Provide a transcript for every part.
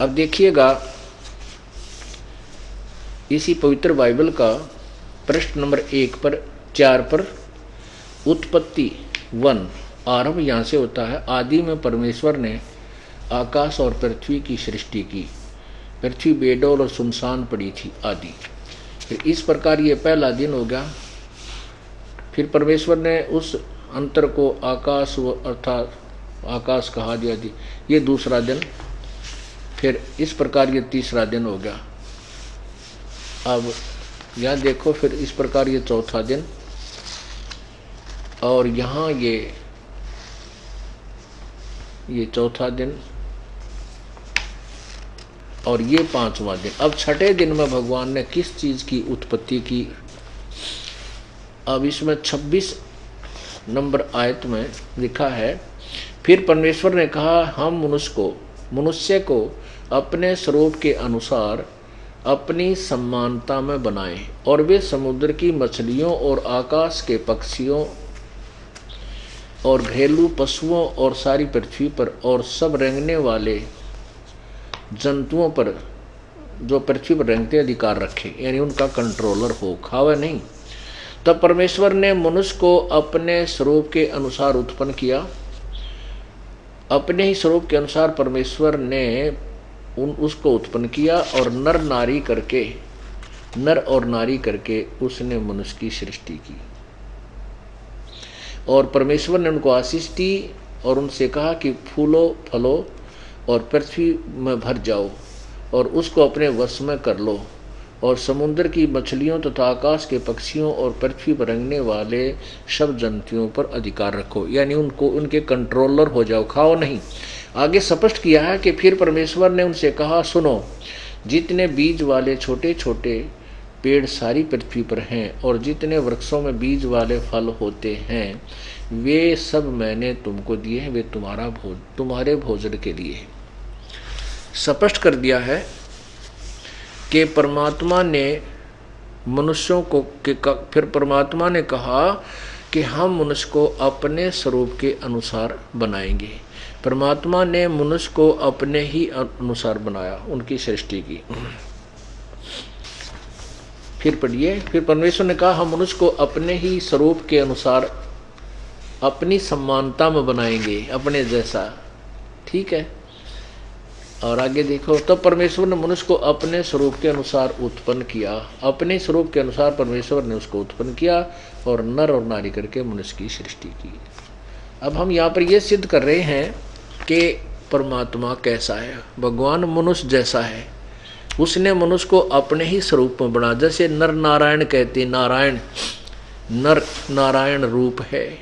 अब देखिएगा इसी पवित्र बाइबल का पृष्ठ नंबर 4 पर उत्पत्ति 1 आरंभ यहाँ से होता है। आदि में परमेश्वर ने आकाश और पृथ्वी की सृष्टि की। पृथ्वी बेडौल और सुनसान पड़ी थी आदि। फिर इस प्रकार ये पहला दिन हो गया। फिर परमेश्वर ने उस अंतर को आकाश अर्थात आकाश कहा दिया थी, ये दूसरा दिन। फिर इस प्रकार ये तीसरा दिन हो गया। अब यहाँ देखो, फिर इस प्रकार ये चौथा दिन, और यहाँ ये चौथा दिन, और ये पांचवा दिन। अब छठे दिन में भगवान ने किस चीज की उत्पत्ति की? अब इसमें 26 नंबर आयत में लिखा है, फिर परमेश्वर ने कहा हम मनुष्य को अपने स्वरूप के अनुसार अपनी समानता में बनाएं, और वे समुद्र की मछलियों और आकाश के पक्षियों और घरेलू पशुओं और सारी पृथ्वी पर और सब रेंगने वाले जंतुओं पर जो पृथ्वी पर रेंगते अधिकार रखे, यानी उनका कंट्रोलर हो, खावे नहीं। तब परमेश्वर ने मनुष्य को अपने स्वरूप के अनुसार उत्पन्न किया। अपने ही स्वरूप के अनुसार परमेश्वर ने उसको उत्पन्न किया, और नर और नारी करके उसने मनुष्य की सृष्टि की। और परमेश्वर ने उनको आशीष दी और उनसे कहा कि फूलो फलो और पृथ्वी में भर जाओ और उसको अपने वश में कर लो, और समुद्र की मछलियों तथा आकाश के पक्षियों और पृथ्वी पर रेंगने वाले सब जंतुओं पर अधिकार रखो, यानी उनको उनके कंट्रोलर हो जाओ, खाओ नहीं। आगे स्पष्ट किया है कि फिर परमेश्वर ने उनसे कहा, सुनो, जितने बीज वाले छोटे छोटे पेड़ सारी पृथ्वी पर हैं और जितने वृक्षों में बीज वाले फल होते हैं, वे सब मैंने तुमको दिए हैं, वे तुम्हारे भोजन के लिए। स्पष्ट कर दिया है कि परमात्मा ने मनुष्यों को फिर परमात्मा ने कहा कि हम मनुष्य को अपने स्वरूप के अनुसार बनाएंगे। परमात्मा ने मनुष्य को अपने ही अनुसार बनाया, उनकी सृष्टि की। फिर पढ़िए, फिर परमेश्वर ने कहा हम मनुष्य को अपने ही स्वरूप के अनुसार अपनी समानता में बनाएंगे, अपने जैसा। ठीक है। और आगे देखो, तब परमेश्वर ने मनुष्य को अपने स्वरूप के अनुसार उत्पन्न किया। अपने स्वरूप के अनुसार परमेश्वर ने उसको उत्पन्न किया और नर और नारी करके मनुष्य की सृष्टि की। अब हम यहाँ पर यह सिद्ध कर रहे हैं कि परमात्मा कैसा है। भगवान मनुष्य जैसा है, उसने मनुष्य को अपने ही स्वरूप में बना। जैसे नर नारायण कहते, नर नारायण रूप है,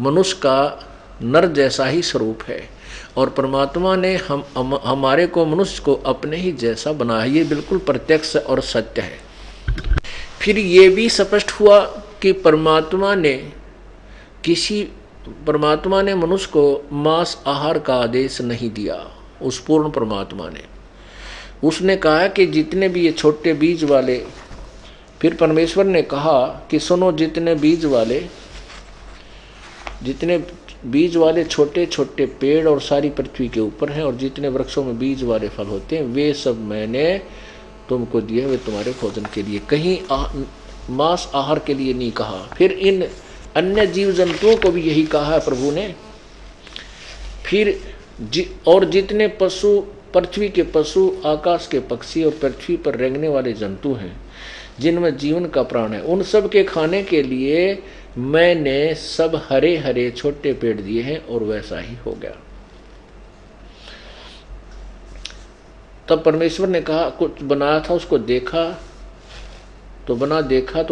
मनुष्य का नर जैसा ही स्वरूप है, और परमात्मा ने हमारे को मनुष्य को अपने ही जैसा बनाया। ये बिल्कुल प्रत्यक्ष और सत्य है। फिर ये भी स्पष्ट हुआ कि परमात्मा ने मनुष्य को मांस आहार का आदेश नहीं दिया। उस पूर्ण परमात्मा ने उसने कहा कि जितने भी ये छोटे बीज वाले, फिर परमेश्वर ने कहा कि सुनो, जितने बीज वाले छोटे छोटे पेड़ और सारी पृथ्वी के ऊपर हैं और जितने वृक्षों में बीज वाले फल होते हैं, वे सब मैंने तुमको दिए, वे तुम्हारे भोजन के लिए। कहीं मांस आहार के लिए नहीं कहा। फिर इन अन्य जीव जंतुओं को भी यही कहा है प्रभु ने। फिर और जितने पशु, पृथ्वी के पशु, आकाश के पक्षी और पृथ्वी पर रेंगने वाले जंतु हैं जिनमें जीवन का प्राण है, उन सब के खाने के लिए मैंने सब हरे हरे छोटे पेड़ दिए हैं। और वैसा ही हो गया। तब परमेश्वर ने कहा, कुछ बनाया था उसको देखा तो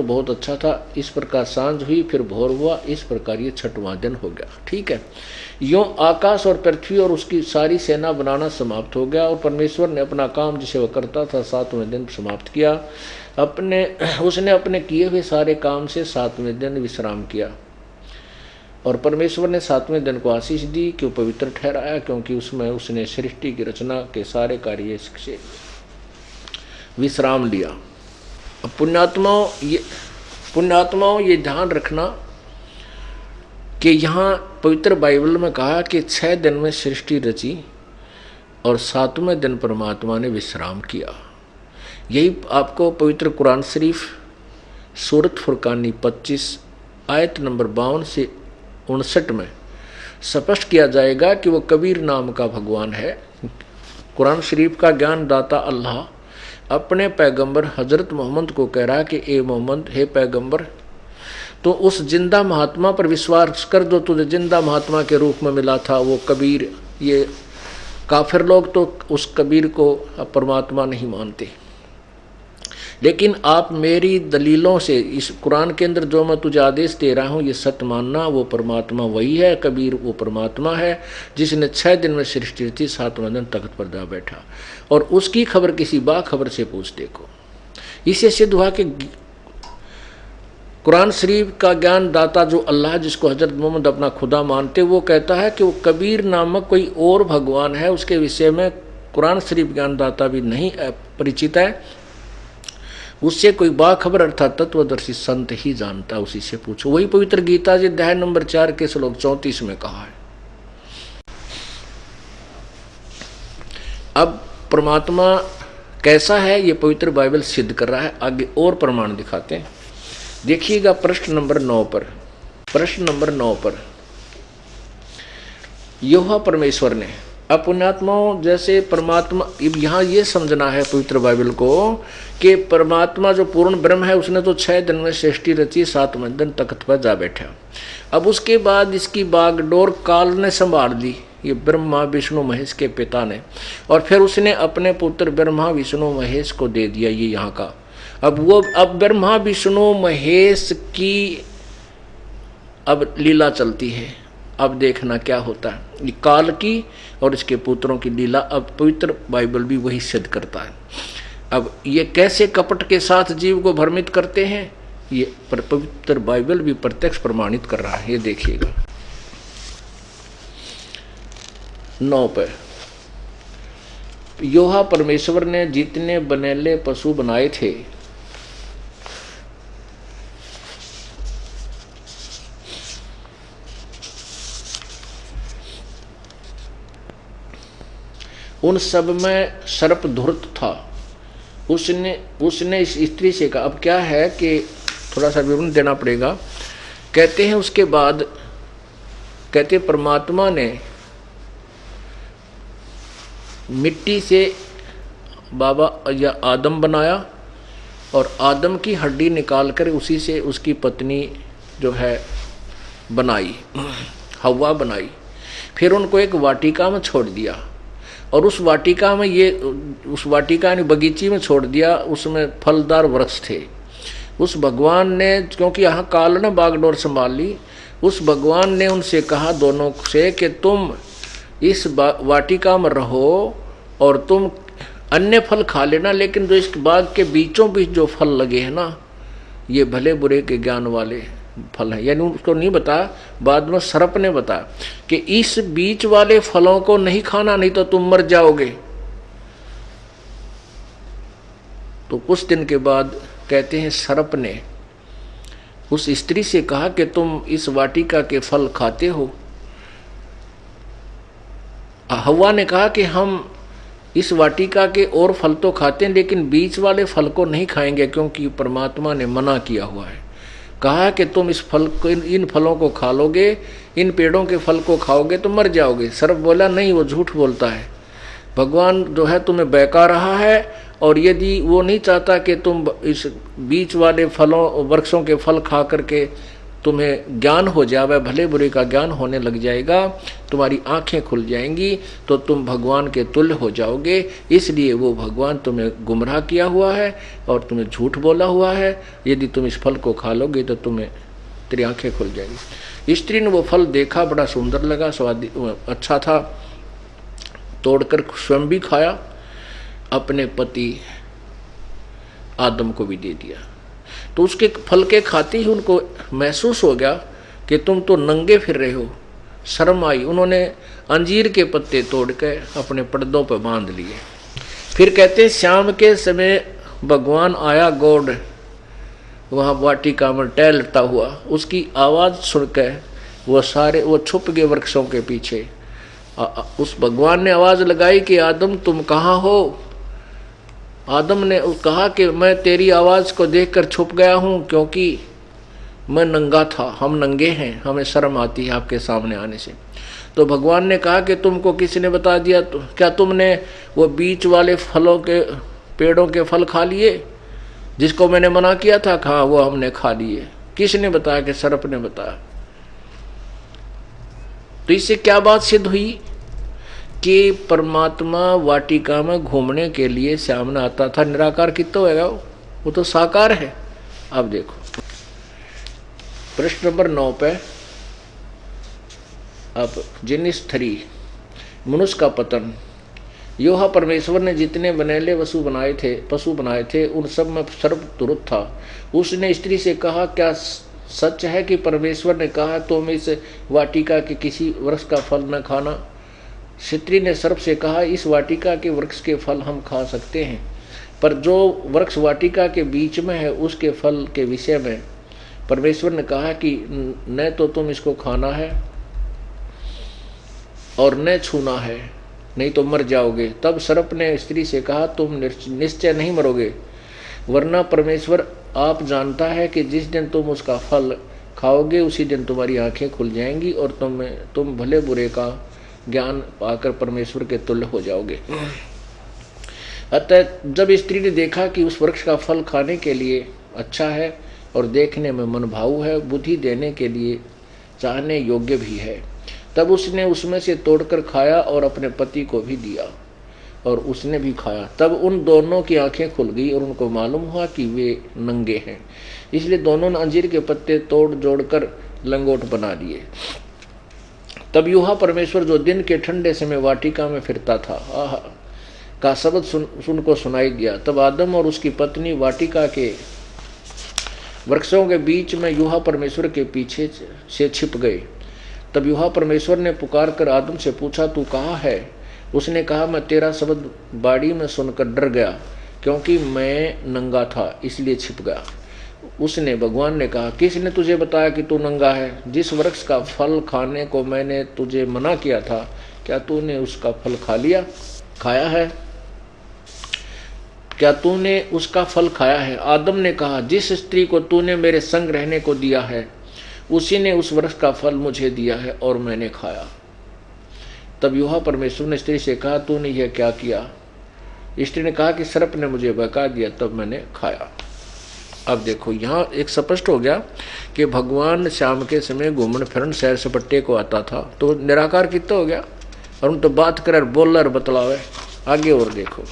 बहुत अच्छा था। इस प्रकार सांझ हुई, फिर भोर हुआ। इस प्रकार ये छठवां दिन हो गया। ठीक है। यूं आकाश और पृथ्वी और उसकी सारी सेना बनाना समाप्त हो गया, और परमेश्वर ने अपना काम जिसे वह करता था 7वें दिन समाप्त किया। उसने अपने किए हुए सारे काम से 7वें दिन विश्राम किया, और परमेश्वर ने 7वें दिन को आशीष दी कि वो पवित्र ठहराया, क्योंकि उसमें उसने सृष्टि की रचना के सारे कार्य से विश्राम लिया। अब पुण्यात्माओं ये ध्यान रखना कि यहाँ पवित्र बाइबल में कहा कि 6 दिन में सृष्टि रची, और 7वें दिन परमात्मा ने विश्राम किया। यही आपको पवित्र कुरान शरीफ सूरत फुरकानी 25 आयत नंबर 52 से 59 में स्पष्ट किया जाएगा कि वो कबीर नाम का भगवान है। कुरान शरीफ का ज्ञान दाता अल्लाह अपने पैगंबर हजरत मोहम्मद को कह रहा है कि ए मोहम्मद, हे पैगंबर, तो उस जिंदा महात्मा पर विश्वास कर दो, तुझे जिंदा महात्मा के रूप में मिला था वो कबीर। ये काफिर लोग तो उस कबीर को परमात्मा नहीं मानते, लेकिन आप मेरी दलीलों से इस कुरान के अंदर जो मैं तुझे आदेश दे रहा हूँ ये सत्य मानना। वो परमात्मा वही है, कबीर वो परमात्मा है जिसने 6 दिन में सृष्टि रची, 7वें दिन तख्त पर जा बैठा। और उसकी खबर किसी बाखबर से पूछ देखो। इससे सिद्ध हुआ कि कुरान शरीफ का ज्ञान दाता जो अल्लाह, जिसको हजरत मोहम्मद अपना खुदा मानते, वो कहता है कि वो कबीर नामक कोई और भगवान है। उसके विषय में कुरान शरीफ ज्ञान दाता भी नहीं परिचित है, उससे कोई बाखबर अर्थात तत्वदर्शी संत ही जानता, उसी से पूछो। वही पवित्र गीता जी अध्याय नंबर 4 के श्लोक 34 में कहा है। अब परमात्मा कैसा है ये पवित्र बाइबल सिद्ध कर रहा है। आगे और प्रमाण दिखाते हैं। देखिएगा प्रश्न नंबर 9 पर, प्रश्न नंबर 9 पर यहोवा परमेश्वर ने अपनात्माओं जैसे परमात्मा, यहाँ ये समझना है पवित्र बाइबल को कि परमात्मा जो पूर्ण ब्रह्म है उसने तो 6 दिन में सृष्टि रची, 7वें दिन तख्त पर जा बैठा। अब उसके बाद इसकी बागडोर काल ने संभाल ली, ये ब्रह्मा विष्णु महेश के पिता ने, और फिर उसने अपने पुत्र ब्रह्मा विष्णु महेश को दे दिया ये यहाँ का। अब ब्रह्मा विष्णु महेश की अब लीला चलती है। अब देखना क्या होता है। ये काल की और इसके पुत्रों की लीला अब पवित्र बाइबल भी वही सिद्ध करता है। अब ये कैसे कपट के साथ जीव को भ्रमित करते हैं ये पवित्र बाइबल भी प्रत्यक्ष प्रमाणित कर रहा है। ये देखिएगा 9 पे, यहोवा परमेश्वर ने जितने बनेले पशु बनाए थे उन सब में सर्प धूर्त था। उसने इस स्त्री से कहा। अब क्या है कि थोड़ा सा विवरण देना पड़ेगा। कहते हैं उसके बाद कहते परमात्मा ने मिट्टी से बाबा या आदम बनाया और आदम की हड्डी निकाल कर उसी से उसकी पत्नी जो है बनाई, हव्वा बनाई। फिर उनको एक वाटिका में छोड़ दिया और उस वाटिका ने बगीची में छोड़ दिया। उसमें फलदार वृक्ष थे। उस भगवान ने, क्योंकि यहाँ काल ने बागडोर संभाल ली, उस भगवान ने उनसे कहा दोनों से कि तुम इस वाटिका में रहो और तुम अन्य फल खा लेना, लेकिन जो इस बाग के बीचों बीच जो फल लगे हैं ना, ये भले बुरे के ज्ञान वाले फल है। यानी उसको नहीं बताया, बाद में सर्प ने बताया कि इस बीच वाले फलों को नहीं खाना, नहीं तो तुम मर जाओगे। तो कुछ दिन के बाद कहते हैं सर्प ने उस स्त्री से कहा कि तुम इस वाटिका के फल खाते हो। हव्वा ने कहा कि हम इस वाटिका के और फल तो खाते हैं लेकिन बीच वाले फल को नहीं खाएंगे, क्योंकि परमात्मा ने मना किया हुआ है। कहा कि तुम इस फल को, इन फलों को खा लोगे, इन पेड़ों के फल को खाओगे तो मर जाओगे। सर्प बोला नहीं, वो झूठ बोलता है। भगवान जो है तुम्हें बहका रहा है, और यदि वो नहीं चाहता कि तुम इस बीच वाले फलों वृक्षों के फल खा करके तुम्हें ज्ञान हो जाए, भले बुरे का ज्ञान होने लग जाएगा, तुम्हारी आंखें खुल जाएंगी, तो तुम भगवान के तुल्य हो जाओगे। इसलिए वो भगवान तुम्हें गुमराह किया हुआ है और तुम्हें झूठ बोला हुआ है। यदि तुम इस फल को खा लोगे तो तुम्हें तेरी आंखें खुल जाएंगी। स्त्री ने वो फल देखा, बड़ा सुंदर लगा, स्वाद अच्छा था, तोड़कर स्वयं भी खाया, अपने पति आदम को भी दे दिया। तो उसके फल के खाते ही उनको महसूस हो गया कि तुम तो नंगे फिर रहे हो। शर्म आई, उन्होंने अंजीर के पत्ते तोड़ के अपने पर्दों पर बांध लिए। फिर कहते शाम के समय भगवान आया गॉड वहाँ वाटिका में टहलता हुआ। उसकी आवाज़ सुनकर वो छुप गए वृक्षों के पीछे। उस भगवान ने आवाज लगाई कि आदम तुम कहाँ हो। आदम ने कहा कि मैं तेरी आवाज को देखकर छुप गया हूं, क्योंकि मैं नंगा था, हम नंगे हैं, हमें शर्म आती है आपके सामने आने से। तो भगवान ने कहा कि तुमको किसी ने बता दिया? तो क्या तुमने वो बीच वाले फलों के पेड़ों के फल खा लिए जिसको मैंने मना किया था? कहा वो हमने खा लिए। किसने बताया? कि सर्प ने बताया। तो इससे क्या बात सिद्ध हुई कि परमात्मा वाटिका में घूमने के लिए सामने आता था। निराकार कितना होगा? वो तो साकार है। अब देखो प्रश्न नंबर 9 पे, अब जिनिस 3 मनुष्य का पतन। योहा परमेश्वर ने जितने बनेले पशु बनाए थे उन सब में सर्वतुरुत था। उसने स्त्री से कहा, क्या सच है कि परमेश्वर ने कहा तुम इस वाटिका के किसी वृक्ष का फल न खाना? स्त्री ने सर्प से कहा, इस वाटिका के वृक्ष के फल हम खा सकते हैं, पर जो वृक्ष वाटिका के बीच में है उसके फल के विषय में परमेश्वर ने कहा कि न तो तुम इसको खाना है और न छूना है, नहीं तो मर जाओगे। तब सर्प ने स्त्री से कहा, तुम निश्चय नहीं मरोगे, वरना परमेश्वर आप जानता है कि जिस दिन तुम उसका फल खाओगे उसी दिन तुम्हारी आंखें खुल जाएंगी और तुम भले बुरे का ज्ञान पाकर परमेश्वर के तुल्य हो जाओगे। अतः जब स्त्री ने देखा कि उस वृक्ष का फल खाने के लिए अच्छा है और देखने में मनभाऊ है, बुद्धि देने के लिए चाहने योग्य भी है, तब उसने उसमें से तोड़कर खाया और अपने पति को भी दिया और उसने भी खाया। तब उन दोनों की आंखें खुल गई और उनको मालूम हुआ कि वे नंगे हैं, इसलिए दोनों ने अंजीर के पत्ते तोड़ जोड़कर लंगोट बना लिए। तब यूहा परमेश्वर जो दिन के ठंडे समय वाटिका में फिरता था का शब्द सुन को सुनाई दिया। तब आदम और उसकी पत्नी वाटिका के वृक्षों के बीच में यूहा परमेश्वर के पीछे से छिप गए। तब यूहा परमेश्वर ने पुकार कर आदम से पूछा, तू कहाँ है? उसने कहा, मैं तेरा शब्द बाड़ी में सुनकर डर गया, क्योंकि मैं नंगा था इसलिए छिप गया। उसने भगवान ने कहा, किसने तुझे बताया कि तू नंगा है? जिस वृक्ष का फल खाने को मैंने तुझे मना किया था, क्या तूने उसका फल खाया है? क्या तूने उसका फल खाया है? आदम ने कहा, जिस स्त्री को तूने मेरे संग रहने को दिया है उसी ने उस वृक्ष का फल मुझे दिया है और मैंने खाया। तब यूहा परमेश्वर ने स्त्री से कहा, तूने यह क्या किया? स्त्री ने कहा कि सर्प ने मुझे बहका दिया, तब मैंने खाया। अब देखो यहाँ एक स्पष्ट हो गया कि भगवान शाम के समय घूमन फिरन सैर सपट्टे को आता था, तो निराकार कितना हो गया? और उन तो बात कर बोलर बतलावे। आगे और देखो,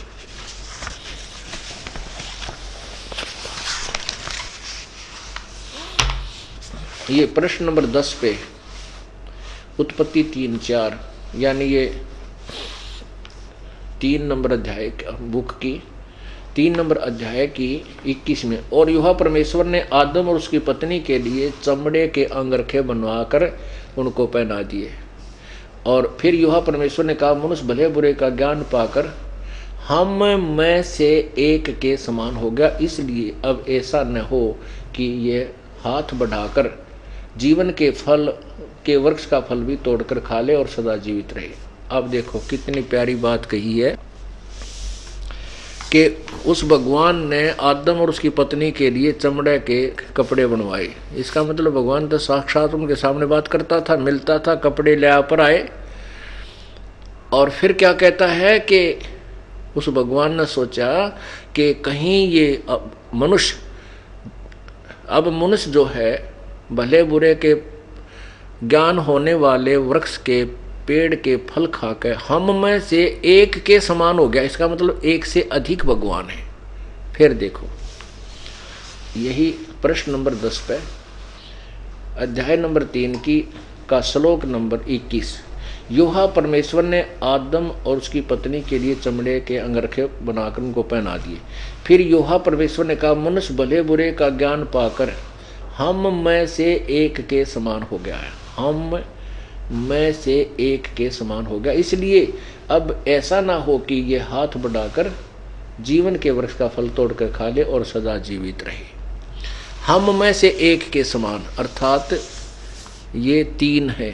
ये प्रश्न नंबर 10 पे उत्पत्ति 3-4, यानी ये 3 नंबर अध्याय बुक की 3 नंबर अध्याय की 21 में। और यूहा परमेश्वर ने आदम और उसकी पत्नी के लिए चमड़े के अंगरखे बनवाकर उनको पहना दिए। और फिर यूहा परमेश्वर ने कहा, मनुष्य भले बुरे का ज्ञान पाकर हम में से एक के समान हो गया, इसलिए अब ऐसा न हो कि ये हाथ बढ़ाकर जीवन के फल के वृक्ष का फल भी तोड़कर खा ले और सदा जीवित रहे। अब देखो कितनी प्यारी बात कही है कि उस भगवान ने आदम और उसकी पत्नी के लिए चमड़े के कपड़े बनवाए। इसका मतलब भगवान तो साक्षात उनके सामने बात करता था, मिलता था, कपड़े ले पर आए। और फिर क्या कहता है कि उस भगवान ने सोचा कि कहीं ये मनुष्य जो है भले बुरे के ज्ञान होने वाले वृक्ष के पेड़ के फल खाकर हम में से एक के समान हो गया। इसका मतलब एक से अधिक भगवान है। फिर देखो यही प्रश्न नंबर 10 पे अध्याय नंबर 3 का श्लोक नंबर 21। यूहा परमेश्वर ने आदम और उसकी पत्नी के लिए चमड़े के अंगरखे बनाकर उनको पहना दिए। फिर यूहा परमेश्वर ने कहा, मनुष्य भले बुरे का ज्ञान पाकर हम में से एक के समान हो गया है। हम में से एक के समान हो गया, इसलिए अब ऐसा ना हो कि ये हाथ बढ़ाकर जीवन के वृक्ष का फल तोड़कर खा ले और सदा जीवित रहे। हम में से एक के समान अर्थात ये 3 है,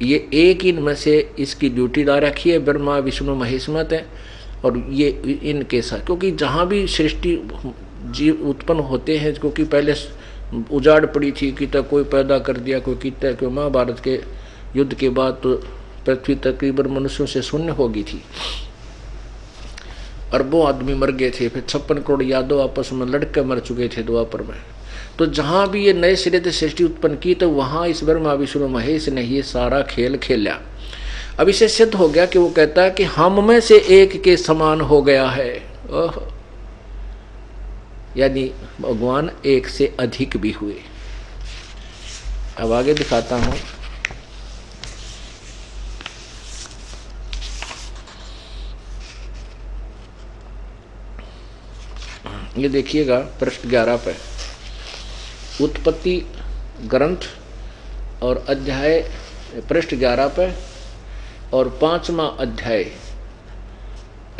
ये एक इनमें से इसकी ड्यूटी ला रखी है, ब्रह्मा विष्णु महेश मत है। और ये इनके साथ, क्योंकि जहाँ भी सृष्टि जीव उत्पन्न होते हैं, क्योंकि पहले उजाड़ पड़ी थी कि तक कोई पैदा कर दिया, कोई कितना, कोई महाभारत के युद्ध के बाद तो पृथ्वी तकरीबन मनुष्यों से शून्य हो गई थी, अरबों आदमी मर गए थे, फिर 56 करोड़ यादव आपस में लड़के मर चुके थे द्वापर में। तो जहाँ भी ये नए सिरे से सृष्टि उत्पन्न की, तो वहाँ इस ब्रह्मा विष्णु महेश ने ये सारा खेल खेला। अब इसे सिद्ध हो गया कि वो कहता है कि हम में से एक के समान हो गया है, यानी भगवान एक से अधिक भी हुए। अब आगे दिखाता हूं। ये देखिएगा पृष्ठ 11 पे उत्पत्ति ग्रंथ और अध्याय, पृष्ठ 11 पे और 5वां अध्याय,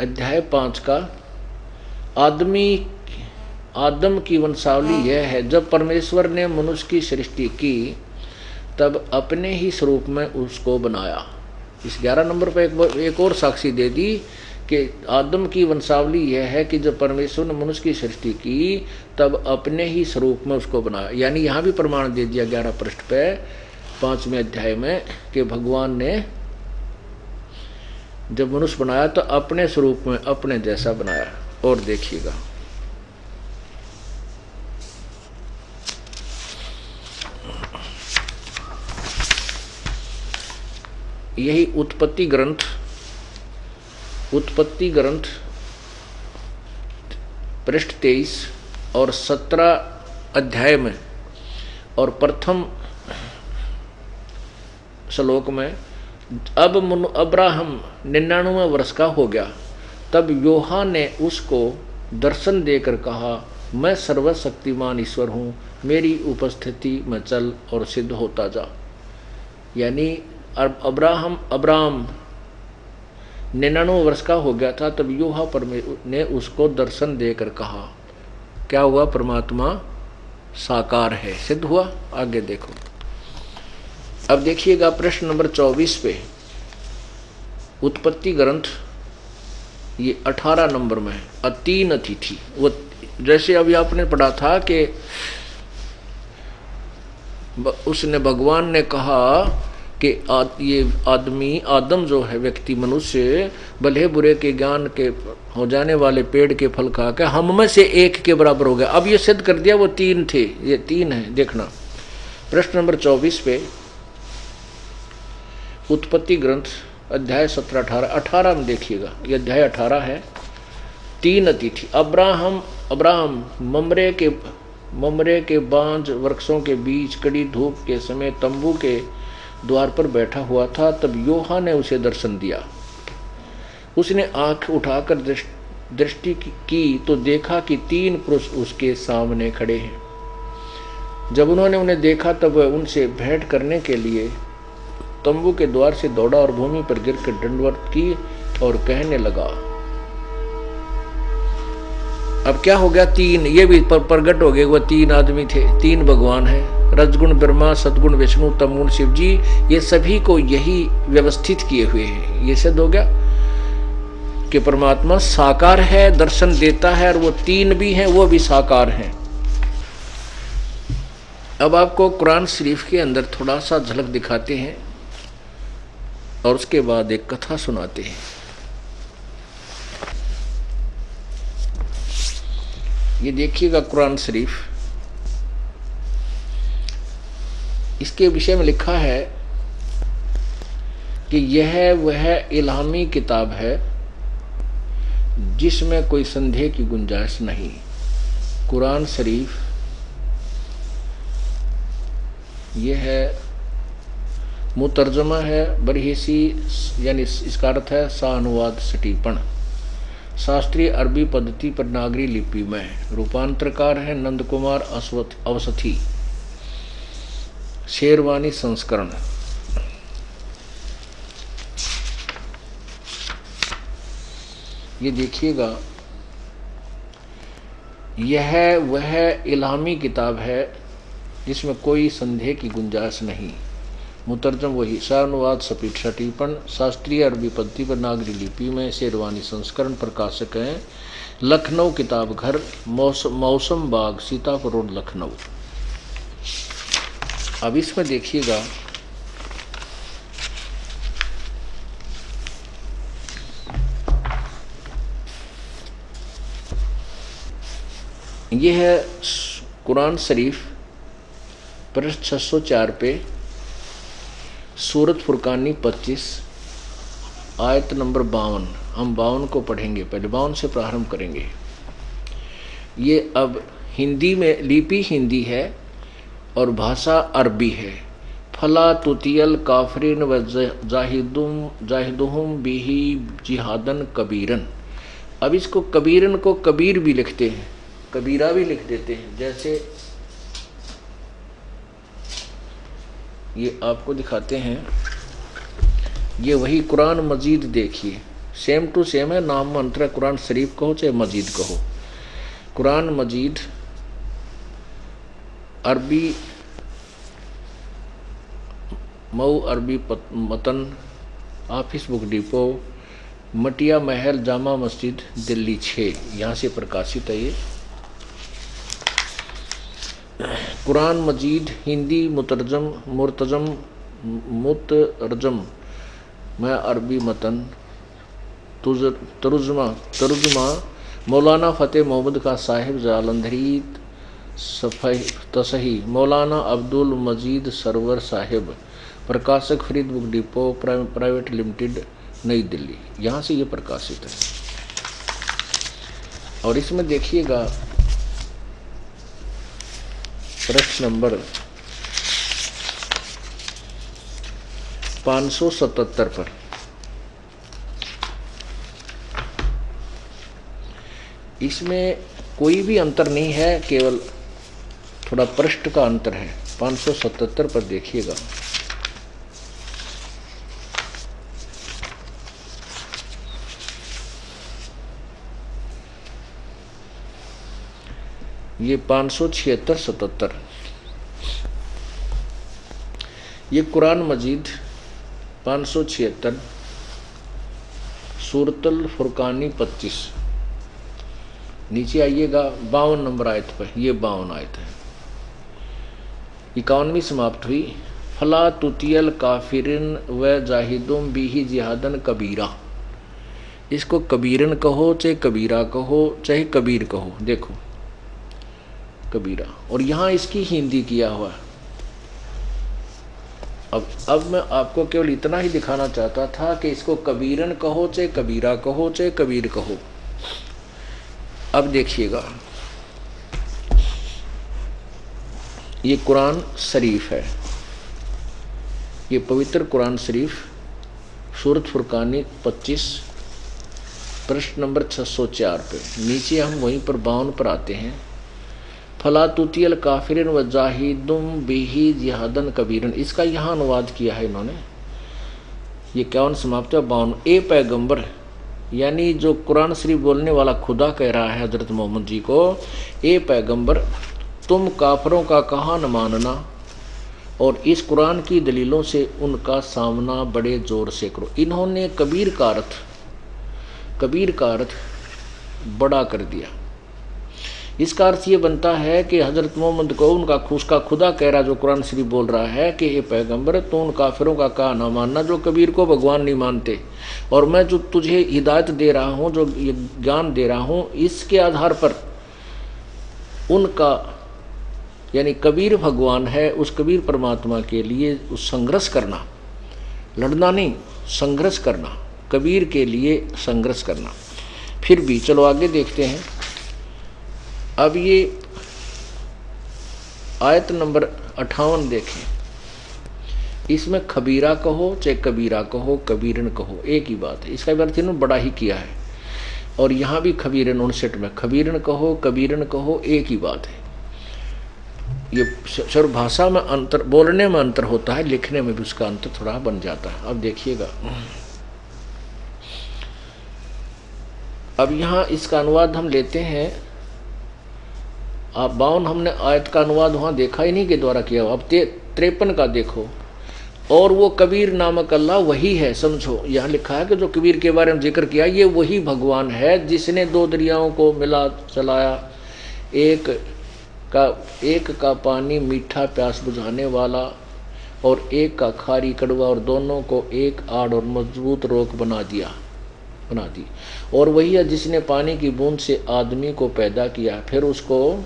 अध्याय 5 का आदम की वंशावली यह है, जब परमेश्वर ने मनुष्य की सृष्टि की तब अपने ही स्वरूप में उसको बनाया। इस 11 नंबर पर एक और साक्षी दे दी कि आदम की वंशावली यह है कि जब परमेश्वर ने मनुष्य की सृष्टि की तब अपने ही स्वरूप में उसको बनाया। यानी यहाँ भी प्रमाण दे दिया 11 पृष्ठ पे 5वें अध्याय में कि भगवान ने जब मनुष्य बनाया तो अपने स्वरूप में अपने जैसा बनाया। और देखिएगा यही उत्पत्ति ग्रंथ पृष्ठ 23 और 17 अध्याय में और प्रथम श्लोक में, अब अब्राहम 99 वर्ष का हो गया, तब योहा ने उसको दर्शन देकर कहा, मैं सर्वशक्तिमान ईश्वर हूँ, मेरी उपस्थिति में चल और सिद्ध होता जा। यानी अब्राहम 99 वर्ष का हो गया था, तब योहा ने उसको दर्शन देकर कहा। क्या हुआ? परमात्मा साकार है, सिद्ध हुआ। आगे देखो, अब देखिएगा प्रश्न नंबर 24 पे उत्पत्ति ग्रंथ, ये 18 नंबर में है। 3 अतिथि, वो जैसे अभी आपने पढ़ा था कि उसने भगवान ने कहा कि ये आदम जो है व्यक्ति मनुष्य भले बुरे के ज्ञान के हो जाने वाले पेड़ के फल खा के हम में से एक के बराबर हो गया। अब ये सिद्ध कर दिया वो 3 थे, ये 3 है। देखना प्रश्न नंबर 24 पे उत्पत्ति ग्रंथ अध्याय 17-18 में देखिएगा, ये अध्याय 18 है। 3 अतिथि। अब्राहम ममरे के बांझ वृक्षों के बीच कड़ी धूप के समय तंबू के द्वार पर बैठा हुआ था, तब योहा ने उसे दर्शन दिया। उसने आंख उठाकर दृष्टि की तो देखा कि 3 पुरुष उसके सामने खड़े हैं। जब उन्होंने उन्हें देखा तब वह उनसे भेंट करने के लिए तंबू के द्वार से दौड़ा और भूमि पर गिरकर दंडवत की और कहने लगा। अब क्या हो गया? 3 ये भी प्रकट हो गए, वो 3 आदमी थे, 3 भगवान हैं, रजगुण ब्रह्मा, सदगुण विष्णु, तमगुण शिव जी। ये सभी को यही व्यवस्थित किए हुए हैं। ये सिद्ध हो गया कि परमात्मा साकार है, दर्शन देता है, और वो 3 भी हैं, वो भी साकार हैं। अब आपको कुरान शरीफ के अंदर थोड़ा सा झलक दिखाते हैं और उसके बाद एक कथा सुनाते हैं। ये देखिएगा कुरान शरीफ, इसके विषय में लिखा है कि यह वह इल्हामी किताब है जिसमें कोई संदेह की गुंजाइश नहीं। कुरान शरीफ यह है, मुतर्जमा है बरहिसी, यानी इसका अर्थ है सानुवाद सटीपण, शास्त्रीय अरबी पद्धति पर नागरी लिपि में। रूपांतरकार है नंद कुमार अवसथी, शेरवानी संस्करण। ये देखिएगा, यह वह इल्हामी किताब है जिसमें कोई संदेह की गुंजाइश नहीं। मुतरजम वही, सानुवाद सपीक्षा टिप्पण, शास्त्रीय अरबी पद्धति पर नागरी लिपि में शेरवानी संस्करण, प्रकाशक हैं लखनऊ किताब घर, मौसम बाग, सीतापुर रोड, लखनऊ। अब इसमें देखिएगा यह है कुरान शरीफ पृष्ठ 604 पे, सूरत फुरकानी 25 आयत नंबर 52। हम 52 को पढ़ेंगे, पहले 52 से प्रारंभ करेंगे। ये अब हिंदी में, लिपि हिंदी है और भाषा अरबी है। फला तुतियल काफिरिन व जाहिदुहुम बिही जिहादन कबीरन। अब इसको कबीरन को कबीर भी लिखते हैं, कबीरा भी लिख देते हैं। जैसे ये आपको दिखाते हैं, ये वही कुरान मजीद देखिए, सेम टू सेम है, नाम मंत्र कुरान शरीफ कहो चाहे मजीद कहो। कुरान मजीद अरबी मऊ अरबी मतन, ऑफिस बुक डिपो, मटिया महल, जामा मस्जिद, दिल्ली 6, यहाँ से प्रकाशित है ये। कुरान मजीद हिंदी मुतरजम मैं अरबी मतन, तर्जुमा मौलाना फ़तेह मोहम्मद का साहिब जालंधरी तसही, मौलाना अब्दुल मजीद सरवर साहिब, प्रकाशक Farid book depot private limited, नई दिल्ली, यहाँ से ये प्रकाशित है। और इसमें देखिएगा प्रश्न नंबर 577 पर, इसमें कोई भी अंतर नहीं है, केवल थोड़ा पृष्ठ का अंतर है। 577 पर देखिएगा, ये 576-77, ये कुरान मजीद 576 सूरतुल फुरकानी 25, नीचे आइएगा 52 नंबर आयत पर, ये 52 आयत है। 51वीं समाप्त हुई, फला तुतियल काफिरिन व जाहिदुम बिही जिहादन कबीरा। इसको कबीरन कहो चाहे कबीरा कहो चाहे कबीर कहो, देखो कबीरा, और यहाँ इसकी हिंदी किया हुआ है। अब मैं आपको केवल इतना ही दिखाना चाहता था कि इसको कबीरन कहो चाहे कबीरा कहो चाहे कबीर कहो। अब देखिएगा, ये कुरान शरीफ है, ये पवित्र कुरान शरीफ सूरत फुरकानी 25 प्रश्न नंबर 604 पे, नीचे हम वहीं पर 52 पर आते हैं। फला तुतियल काफिरिन व जाहिदुम बिही जिहादन कबीरन, इसका यहाँ अनुवाद किया है इन्होंने। ये 51 समाप्त है 52। ए पैगंबर, यानी जो कुरान शरीफ बोलने वाला खुदा कह रहा है हजरत मोहम्मद जी को, ए पैगंबर तुम काफरों का कहा न मानना और इस कुरान की दलीलों से उनका सामना बड़े जोर से करो। इन्होंने कबीर का अर्थ बड़ा कर दिया। इसका अर्थ ये बनता है कि हजरत मोहम्मद को उसका खुदा कह रहा, जो कुरान शरीफ बोल रहा है कि ये पैगंबर तो उन काफिरों का कहा ना मानना जो कबीर को भगवान नहीं मानते, और मैं जो तुझे हिदायत दे रहा हूँ, जो ज्ञान दे रहा हूँ, इसके आधार पर उनका, यानी कबीर भगवान है, उस कबीर परमात्मा के लिए उस संघर्ष करना, लड़ना नहीं, संघर्ष करना, कबीर के लिए संघर्ष करना। फिर भी चलो आगे देखते हैं। अब ये आयत नंबर 58 देखें, इसमें खबीरा कहो चाहे कबीरा कहो, कबीरन कहो, एक ही बात है। इसका अर्थ इन्होंने बड़ा ही किया है, और यहाँ भी खबीरन 59 में खबीरन कहो कबीरन कहो, एक ही बात है। ये सर्व भाषा में अंतर, बोलने में अंतर होता है, लिखने में भी उसका अंतर थोड़ा बन जाता है। अब देखिएगा, अब यहाँ इसका अनुवाद हम लेते हैं। आप 52 हमने आयत का अनुवाद वहाँ देखा ही नहीं के द्वारा किया। अब 53 का देखो, और वो कबीर नामक अल्लाह वही है, समझो। यहाँ लिखा है कि जो कबीर के बारे में जिक्र किया ये वही भगवान है जिसने दो दरियाओं को मिला चलाया, एक का पानी मीठा प्यास बुझाने वाला और एक का खारी कड़वा, और दोनों को एक आड़ और मजबूत रोक बना दी। और वही है जिसने पानी की बूंद से आदमी को पैदा किया, फिर उसको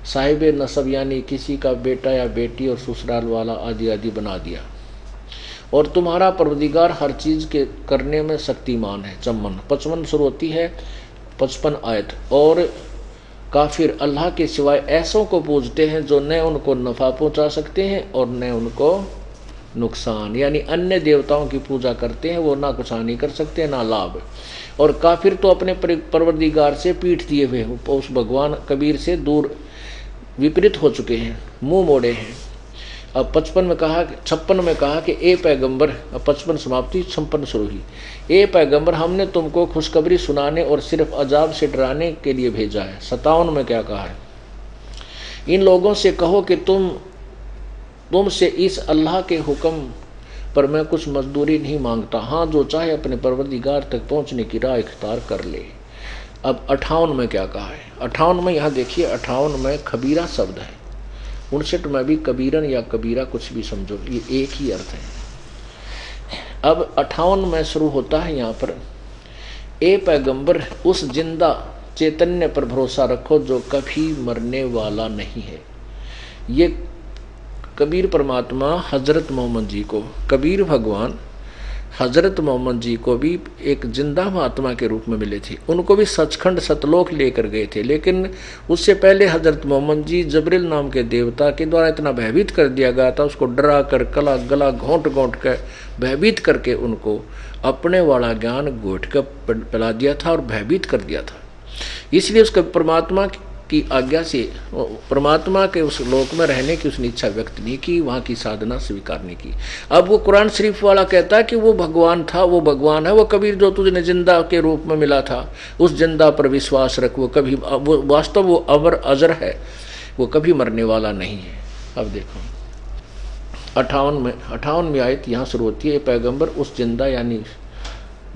साहिब नसब यानी किसी का बेटा या बेटी और ससुराल वाला आदि आदि बना दिया। और तुम्हारा परवदिगार हर चीज के करने में शक्तिमान है। चम्मन 55 शुरू होती है 55 आयत। और काफिर अल्लाह के सिवाय ऐसों को पूजते हैं जो न उनको नफा पहुंचा सकते हैं और न उनको नुकसान, यानी अन्य देवताओं की पूजा करते हैं, वो ना कुछ हानि कर सकते हैं ना लाभ। और काफिर तो अपने परवरदिगार से पीठ दिए हुए उस भगवान कबीर से दूर विपरीत हो चुके हैं, मुंह मोड़े हैं। अब 56 में कहा कि ए पैगंबर, अब 55 समाप्ति 56 शुरू हुई। ए पैगंबर, हमने तुमको खुशखबरी सुनाने और सिर्फ अजाब से डराने के लिए भेजा है। 57 में क्या कहा है, इन लोगों से कहो कि तुमसे इस अल्लाह के हुक्म पर मैं कुछ मजदूरी नहीं मांगता, हाँ जो चाहे अपने परवरदिगार तक पहुंचने की राह इख्तियार कर ले। अब 58 में क्या कहा है, 58 में यहाँ देखिए, 58 में खबीरा शब्द है, 59 में भी कबीरन या कबीरा कुछ भी समझो, ये एक ही अर्थ है। अब 58 में शुरू होता है यहाँ पर, ए पैगंबर उस जिंदा चैतन्य पर भरोसा रखो जो कभी मरने वाला नहीं है। ये कबीर परमात्मा हजरत मोहम्मद जी को, कबीर भगवान हजरत मोहम्मद जी को भी एक जिंदा महात्मा के रूप में मिले थे, उनको भी सचखंड सतलोक लेकर गए थे। लेकिन उससे पहले हजरत मोहम्मद जी जबरील नाम के देवता के द्वारा इतना भयभीत कर दिया गया था, उसको डरा कर गला घोंट कर भयभीत करके उनको अपने वाला ज्ञान घोट कर पिला दिया था और भयभीत कर दिया था। इसलिए उसका परमात्मा की आज्ञा से परमात्मा के उस लोक में रहने की उसने इच्छा व्यक्त नहीं की, वहाँ की साधना स्वीकार नहीं की। अब वो कुरान शरीफ वाला कहता है कि वो भगवान था, वो भगवान है, वो कबीर जो तुझे जिंदा के रूप में मिला था, उस जिंदा पर विश्वास रख, वो कभी वो वास्तव वो अमर अजर है, वो कभी मरने वाला नहीं है। अब देखो 58 में आयत यहाँ शुरू होती है, पैगंबर उस जिंदा यानी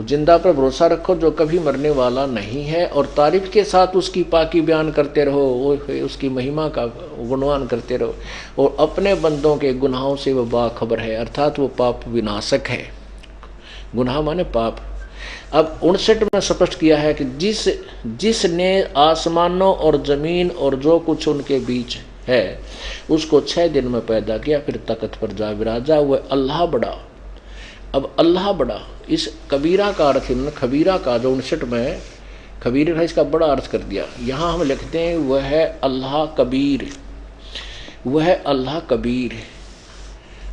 जिंदा पर भरोसा रखो जो कभी मरने वाला नहीं है, और तारीफ के साथ उसकी पाकी बयान करते रहो, उसकी महिमा का गुणगान करते रहो, और अपने बंदों के गुनाहों से वो बाखबर है, अर्थात वो पाप विनाशक है। गुनाह माने पाप। अब 59 में स्पष्ट किया है कि जिसने आसमानों और जमीन और जो कुछ उनके बीच है उसको 6 दिन में पैदा किया, फिर तख्त पर जा विराजा, वह अल्लाह बड़ा। अब अल्लाह बड़ा, इस कबीरा का अर्थ है, खबीरा का जो 59 में खबीर है, इसका बड़ा अर्थ कर दिया। यहाँ हम लिखते हैं वह है अल्लाह कबीर, वह अल्लाह कबीर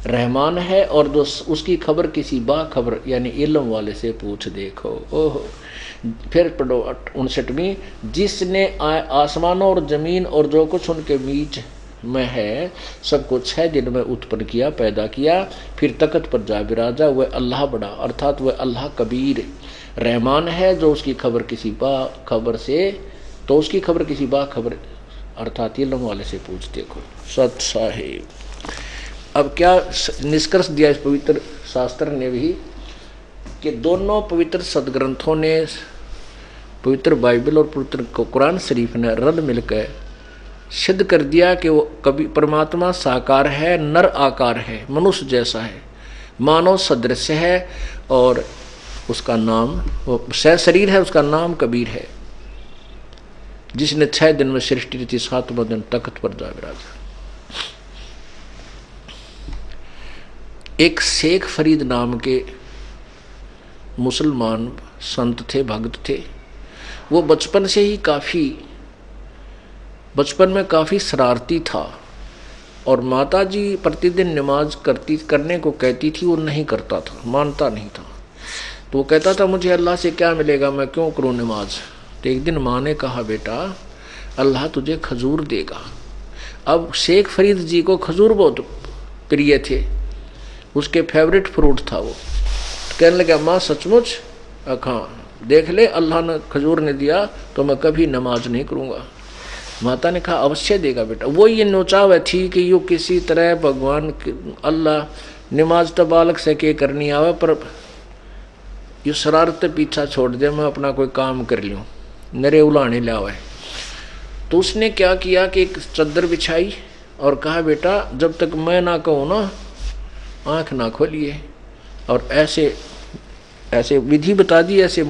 रहमान है, और जो उसकी खबर किसी बाखबर यानी इल्म वाले से पूछ देखो। ओहो, फिर पढ़ो 59वीं, जिसने आसमानों और जमीन और जो कुछ उनके बीच में है सबको 6 दिन में उत्पन्न किया, पैदा किया, फिर तख्त पर जा विराजा, वह अल्लाह बड़ा, अर्थात वह अल्लाह कबीर रहमान है, जो उसकी खबर किसी बाखबर से, तो उसकी खबर किसी बाखबर अर्थात इल्म वाले से पूछ देखो। सत साहिब। अब क्या निष्कर्ष दिया इस पवित्र शास्त्र ने भी कि दोनों पवित्र सदग्रंथों ने, पवित्र बाइबल और पवित्र कुरान शरीफ ने रल मिलकर सिद्ध कर दिया कि वो कभी परमात्मा साकार है, नर आकार है, मनुष्य जैसा है, मानव सदृश है, और उसका नाम वो शरीर है, उसका नाम कबीर है, जिसने 6 दिन में सृष्टि की थी, 7वें दिन तख्त पर जा विराजा। एक शेख फरीद नाम के मुसलमान संत थे, भक्त थे। वो बचपन में काफ़ी शरारती था, और माताजी प्रतिदिन नमाज करने को कहती थी, वो नहीं करता था, मानता नहीं था। तो वो कहता था मुझे अल्लाह से क्या मिलेगा, मैं क्यों करूं नमाज। तो एक दिन माँ ने कहा बेटा अल्लाह तुझे खजूर देगा। अब शेख फरीद जी को खजूर बहुत प्रिय थे, उसके फेवरेट फ्रूट था वो। तो कहने लगा माँ सचमुच, हाँ देख ले अल्लाह ने खजूर ने दिया तो मैं कभी नमाज नहीं करूँगा। माता ने कहा अवश्य देगा बेटा। वो ये नोचाव थी कि यो किसी तरह भगवान अल्लाह नमाज तो बालक से के करनी आवे, पर यो शरारत पीछा छोड़ दे, मैं अपना कोई काम कर लूँ, नरे उलाने लावे। तो उसने क्या किया कि एक चद्दर बिछाई और कहा बेटा जब तक मैं ना कहूँ ना आँख ना खोलिए, और ऐसे ऐसे विधि बता दी, ऐसे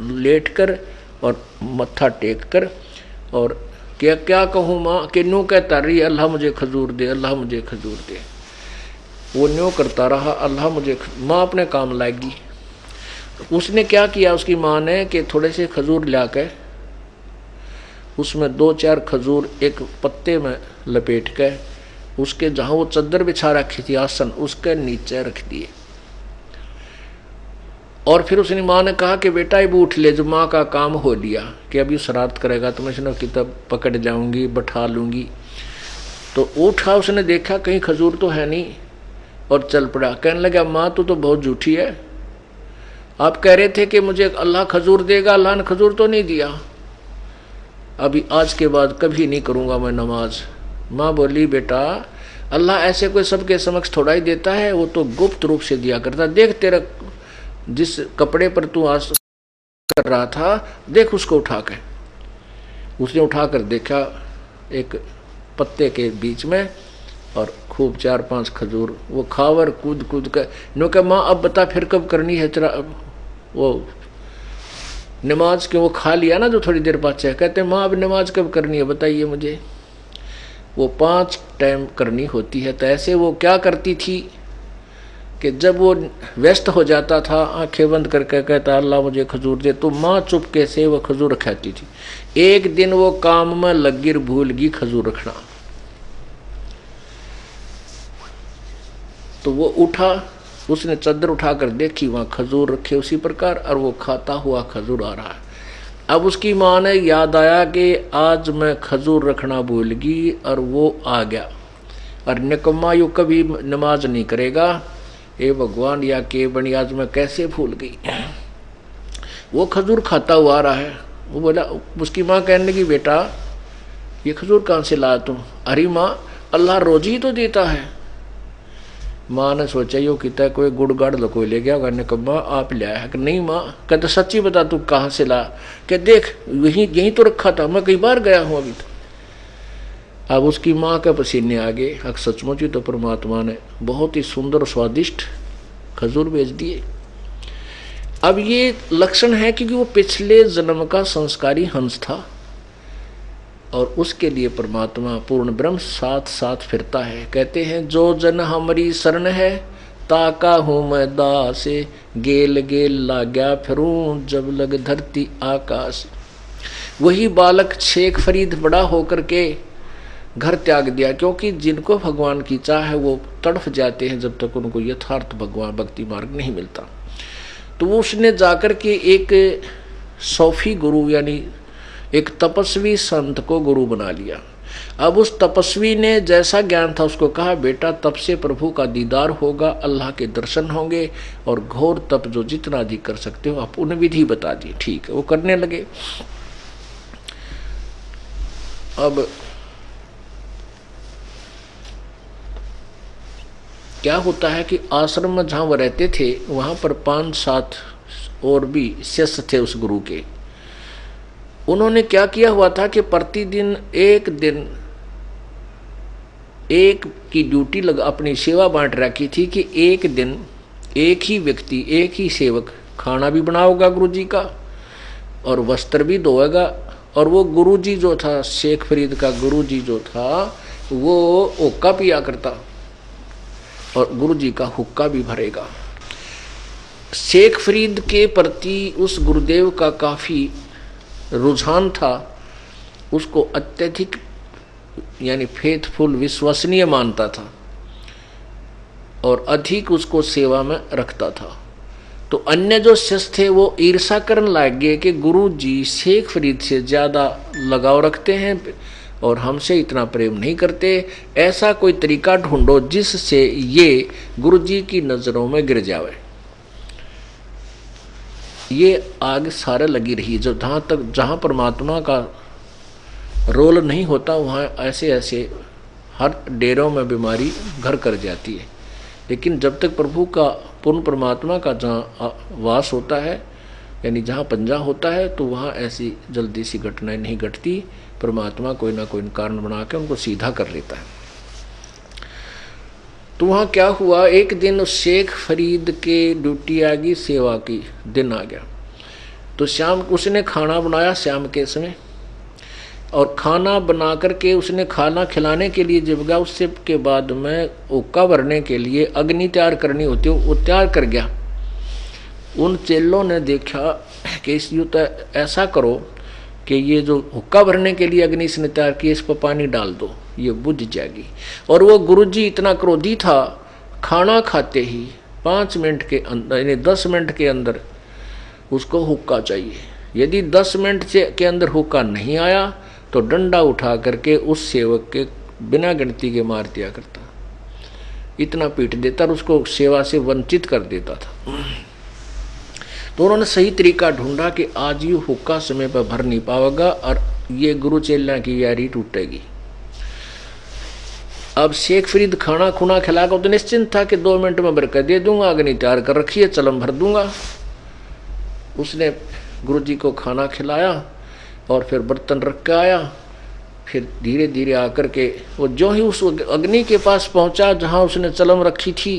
लेट कर और मत्था टेक कर, और क्या क्या कहूँ माँ कि न्यू कहता रही अल्लाह मुझे खजूर दे, अल्लाह मुझे खजूर दे। वो न्यू करता रहा, अल्लाह मुझे माँ अपने काम लाएगी। उसने क्या किया उसकी माँ ने कि थोड़े से खजूर ला के उसमें 2-4 खजूर एक पत्ते में लपेट के उसके जहाँ वो चद्दर बिछा रखी थी आसन उसके नीचे रख दिए। और फिर उसने माँ ने कहा कि बेटा अब उठ ले, जो माँ का काम हो लिया कि अभी शरारत करेगा तो मैं इसने किताब पकड़ जाऊंगी, बैठा लूंगी। तो उठा, उसने देखा कहीं खजूर तो है नहीं और चल पड़ा। कहने लगा माँ तू तो बहुत झूठी है, आप कह रहे थे कि मुझे अल्लाह खजूर देगा, अल्लाह ने खजूर तो नहीं दिया, अभी आज के बाद कभी नहीं करूँगा मैं नमाज। माँ बोली बेटा अल्लाह ऐसे कोई सबके समक्ष थोड़ा ही देता है, वो तो गुप्त रूप से दिया करता। देख तेरा जिस कपड़े पर तू आज कर रहा था, देख उसको उठा के। उसने उठा कर देखा एक पत्ते के बीच में और खूब 4-5 खजूर, वो खावर कूद कूद कर नो क्या माँ अब बता फिर कब करनी है तेरा वो नमाज, के वो खा लिया ना जो थोड़ी देर बाद चाहे। कहते माँ अब नमाज कब करनी है बताइए मुझे। वो 5 टाइम करनी होती है। तो ऐसे वो क्या करती थी कि जब वो व्यस्त हो जाता था आंखें बंद करके कहता अल्लाह मुझे खजूर दे, तो माँ चुपके से वो खजूर रखाती थी। एक दिन वो काम में लगी भूल गई खजूर रखना, तो वो उठा, उसने चद्दर उठाकर देखी वहाँ खजूर रखे उसी प्रकार, और वो खाता हुआ खजूर आ रहा है। अब उसकी माँ ने याद आया कि आज मैं खजूर रखना भूल गई, और वो आ गया। और निकम्मा यू कभी नमाज नहीं करेगा, ए भगवान या के बनी आज मैं कैसे भूल गई। वो खजूर खाता हुआ आ रहा है। वो बोला, उसकी माँ कहने लगी बेटा ये खजूर कहाँ से लाया तुम? अरे माँ अल्लाह रोजी तो देता है। माँ ने सोचा यो किता कोई गुड़ गाड़ कोई ले गया होगा, निकम्मा आप ले आया? नहीं माँ। कहते सच्ची बता तू कहाँ से ला? क्या देख यहीं तो रखा था, मैं कई बार गया हूँ अभी तो। अब उसकी माँ के पसीने आ गए। अब सचमुच ही तो परमात्मा ने बहुत ही सुंदर स्वादिष्ट खजूर भेज दिए। अब ये लक्षण है क्योंकि वो पिछले जन्म का संस्कारी हंस था, और उसके लिए परमात्मा पूर्ण ब्रह्म साथ साथ फिरता है। कहते हैं जो जन हमारी शरण है ताका हूँ मैं दासे, गेल गेल लाग्या फिरूं जब लग धरती आकाश। वही बालक शेख फरीद बड़ा होकर के घर त्याग दिया, क्योंकि जिनको भगवान की चाह है वो तड़फ जाते हैं जब तक उनको यथार्थ भगवान भक्ति मार्ग नहीं मिलता। तो उसने जाकर के एक सूफी गुरु यानी एक तपस्वी संत को गुरु बना लिया। अब उस तपस्वी ने जैसा ज्ञान था उसको कहा बेटा तप से प्रभु का दीदार होगा, अल्लाह के दर्शन होंगे, और घोर तप जो जितना अधिक कर सकते हो आप उन्हें विधि बता दी। ठीक है, वो करने लगे। अब क्या होता है कि आश्रम में जहाँ वो रहते थे वहाँ पर 5-7 और भी शिष्य थे उस गुरु के। उन्होंने क्या किया हुआ था कि प्रतिदिन एक दिन एक की ड्यूटी अपनी सेवा बांट रखी थी कि एक दिन एक ही व्यक्ति, एक ही सेवक खाना भी बनाओगा गुरुजी का और वस्त्र भी धोएगा। और वो गुरुजी जो था, शेख फरीद का गुरुजी जो था, वो हुक्का पिया करता और गुरुजी का हुक्का भी भरेगा। शेख फरीद के प्रति उस गुरुदेव का काफ़ी रुझान था, उसको अत्यधिक यानी फेथफुल विश्वसनीय मानता था और अधिक उसको सेवा में रखता था। तो अन्य जो शिष्य थे वो ईर्षा करने लग गए कि गुरुजी शेख फरीद से ज़्यादा लगाव रखते हैं और हमसे इतना प्रेम नहीं करते। ऐसा कोई तरीका ढूंढो जिससे ये गुरुजी की नज़रों में गिर जावे। ये आग सारे लगी रही। जब जहाँ परमात्मा का रोल नहीं होता वहाँ ऐसे ऐसे हर डेरों में बीमारी घर कर जाती है। लेकिन जब तक प्रभु का पूर्ण परमात्मा का जहाँ वास होता है, यानी जहाँ पंजा होता है, तो वहाँ ऐसी जल्दी सी घटनाएं नहीं घटती। परमात्मा कोई ना कोई कारण बना के उनको सीधा कर लेता है। तो वहाँ क्या हुआ, एक दिन उस शेख फरीद के ड्यूटी आ गई, सेवा की दिन आ गया। तो शाम उसने खाना बनाया शाम के समय, और खाना बना करके उसने खाना खिलाने के लिए जब गया, उससे के बाद में हुक्का भरने के लिए अग्नि तैयार करनी होती है, वो तैयार कर गया। उन चेलों ने देखा कि इस युद्ध ऐसा करो कि ये जो हुक्का भरने के लिए अग्नि इसने तैयार की, इस पर पानी डाल दो, ये बुझ जाएगी। और वो गुरुजी इतना क्रोधी था, खाना खाते ही 5 मिनट के अंदर, यानी 10 मिनट के अंदर उसको हुक्का चाहिए। यदि 10 मिनट के अंदर हुक्का नहीं आया तो डंडा उठा करके उस सेवक के बिना गिनती के मार दिया करता, इतना पीट देता और उसको सेवा से वंचित कर देता था। तो उन्होंने सही तरीका ढूंढा कि आज ये हुक्का समय पर भर नहीं पाएगा और ये गुरु चेला की यारी टूटेगी। अब शेख फरीद खाना खुना खिलाकर तो निश्चिंत था कि 2 मिनट में भर कर दे दूंगा, अग्नि तैयार कर रखी है, चलम भर दूंगा। उसने गुरुजी को खाना खिलाया और फिर बर्तन रख के आया। फिर धीरे धीरे आकर के वो जो ही उस अग्नि के पास पहुंचा जहां उसने चलम रखी थी,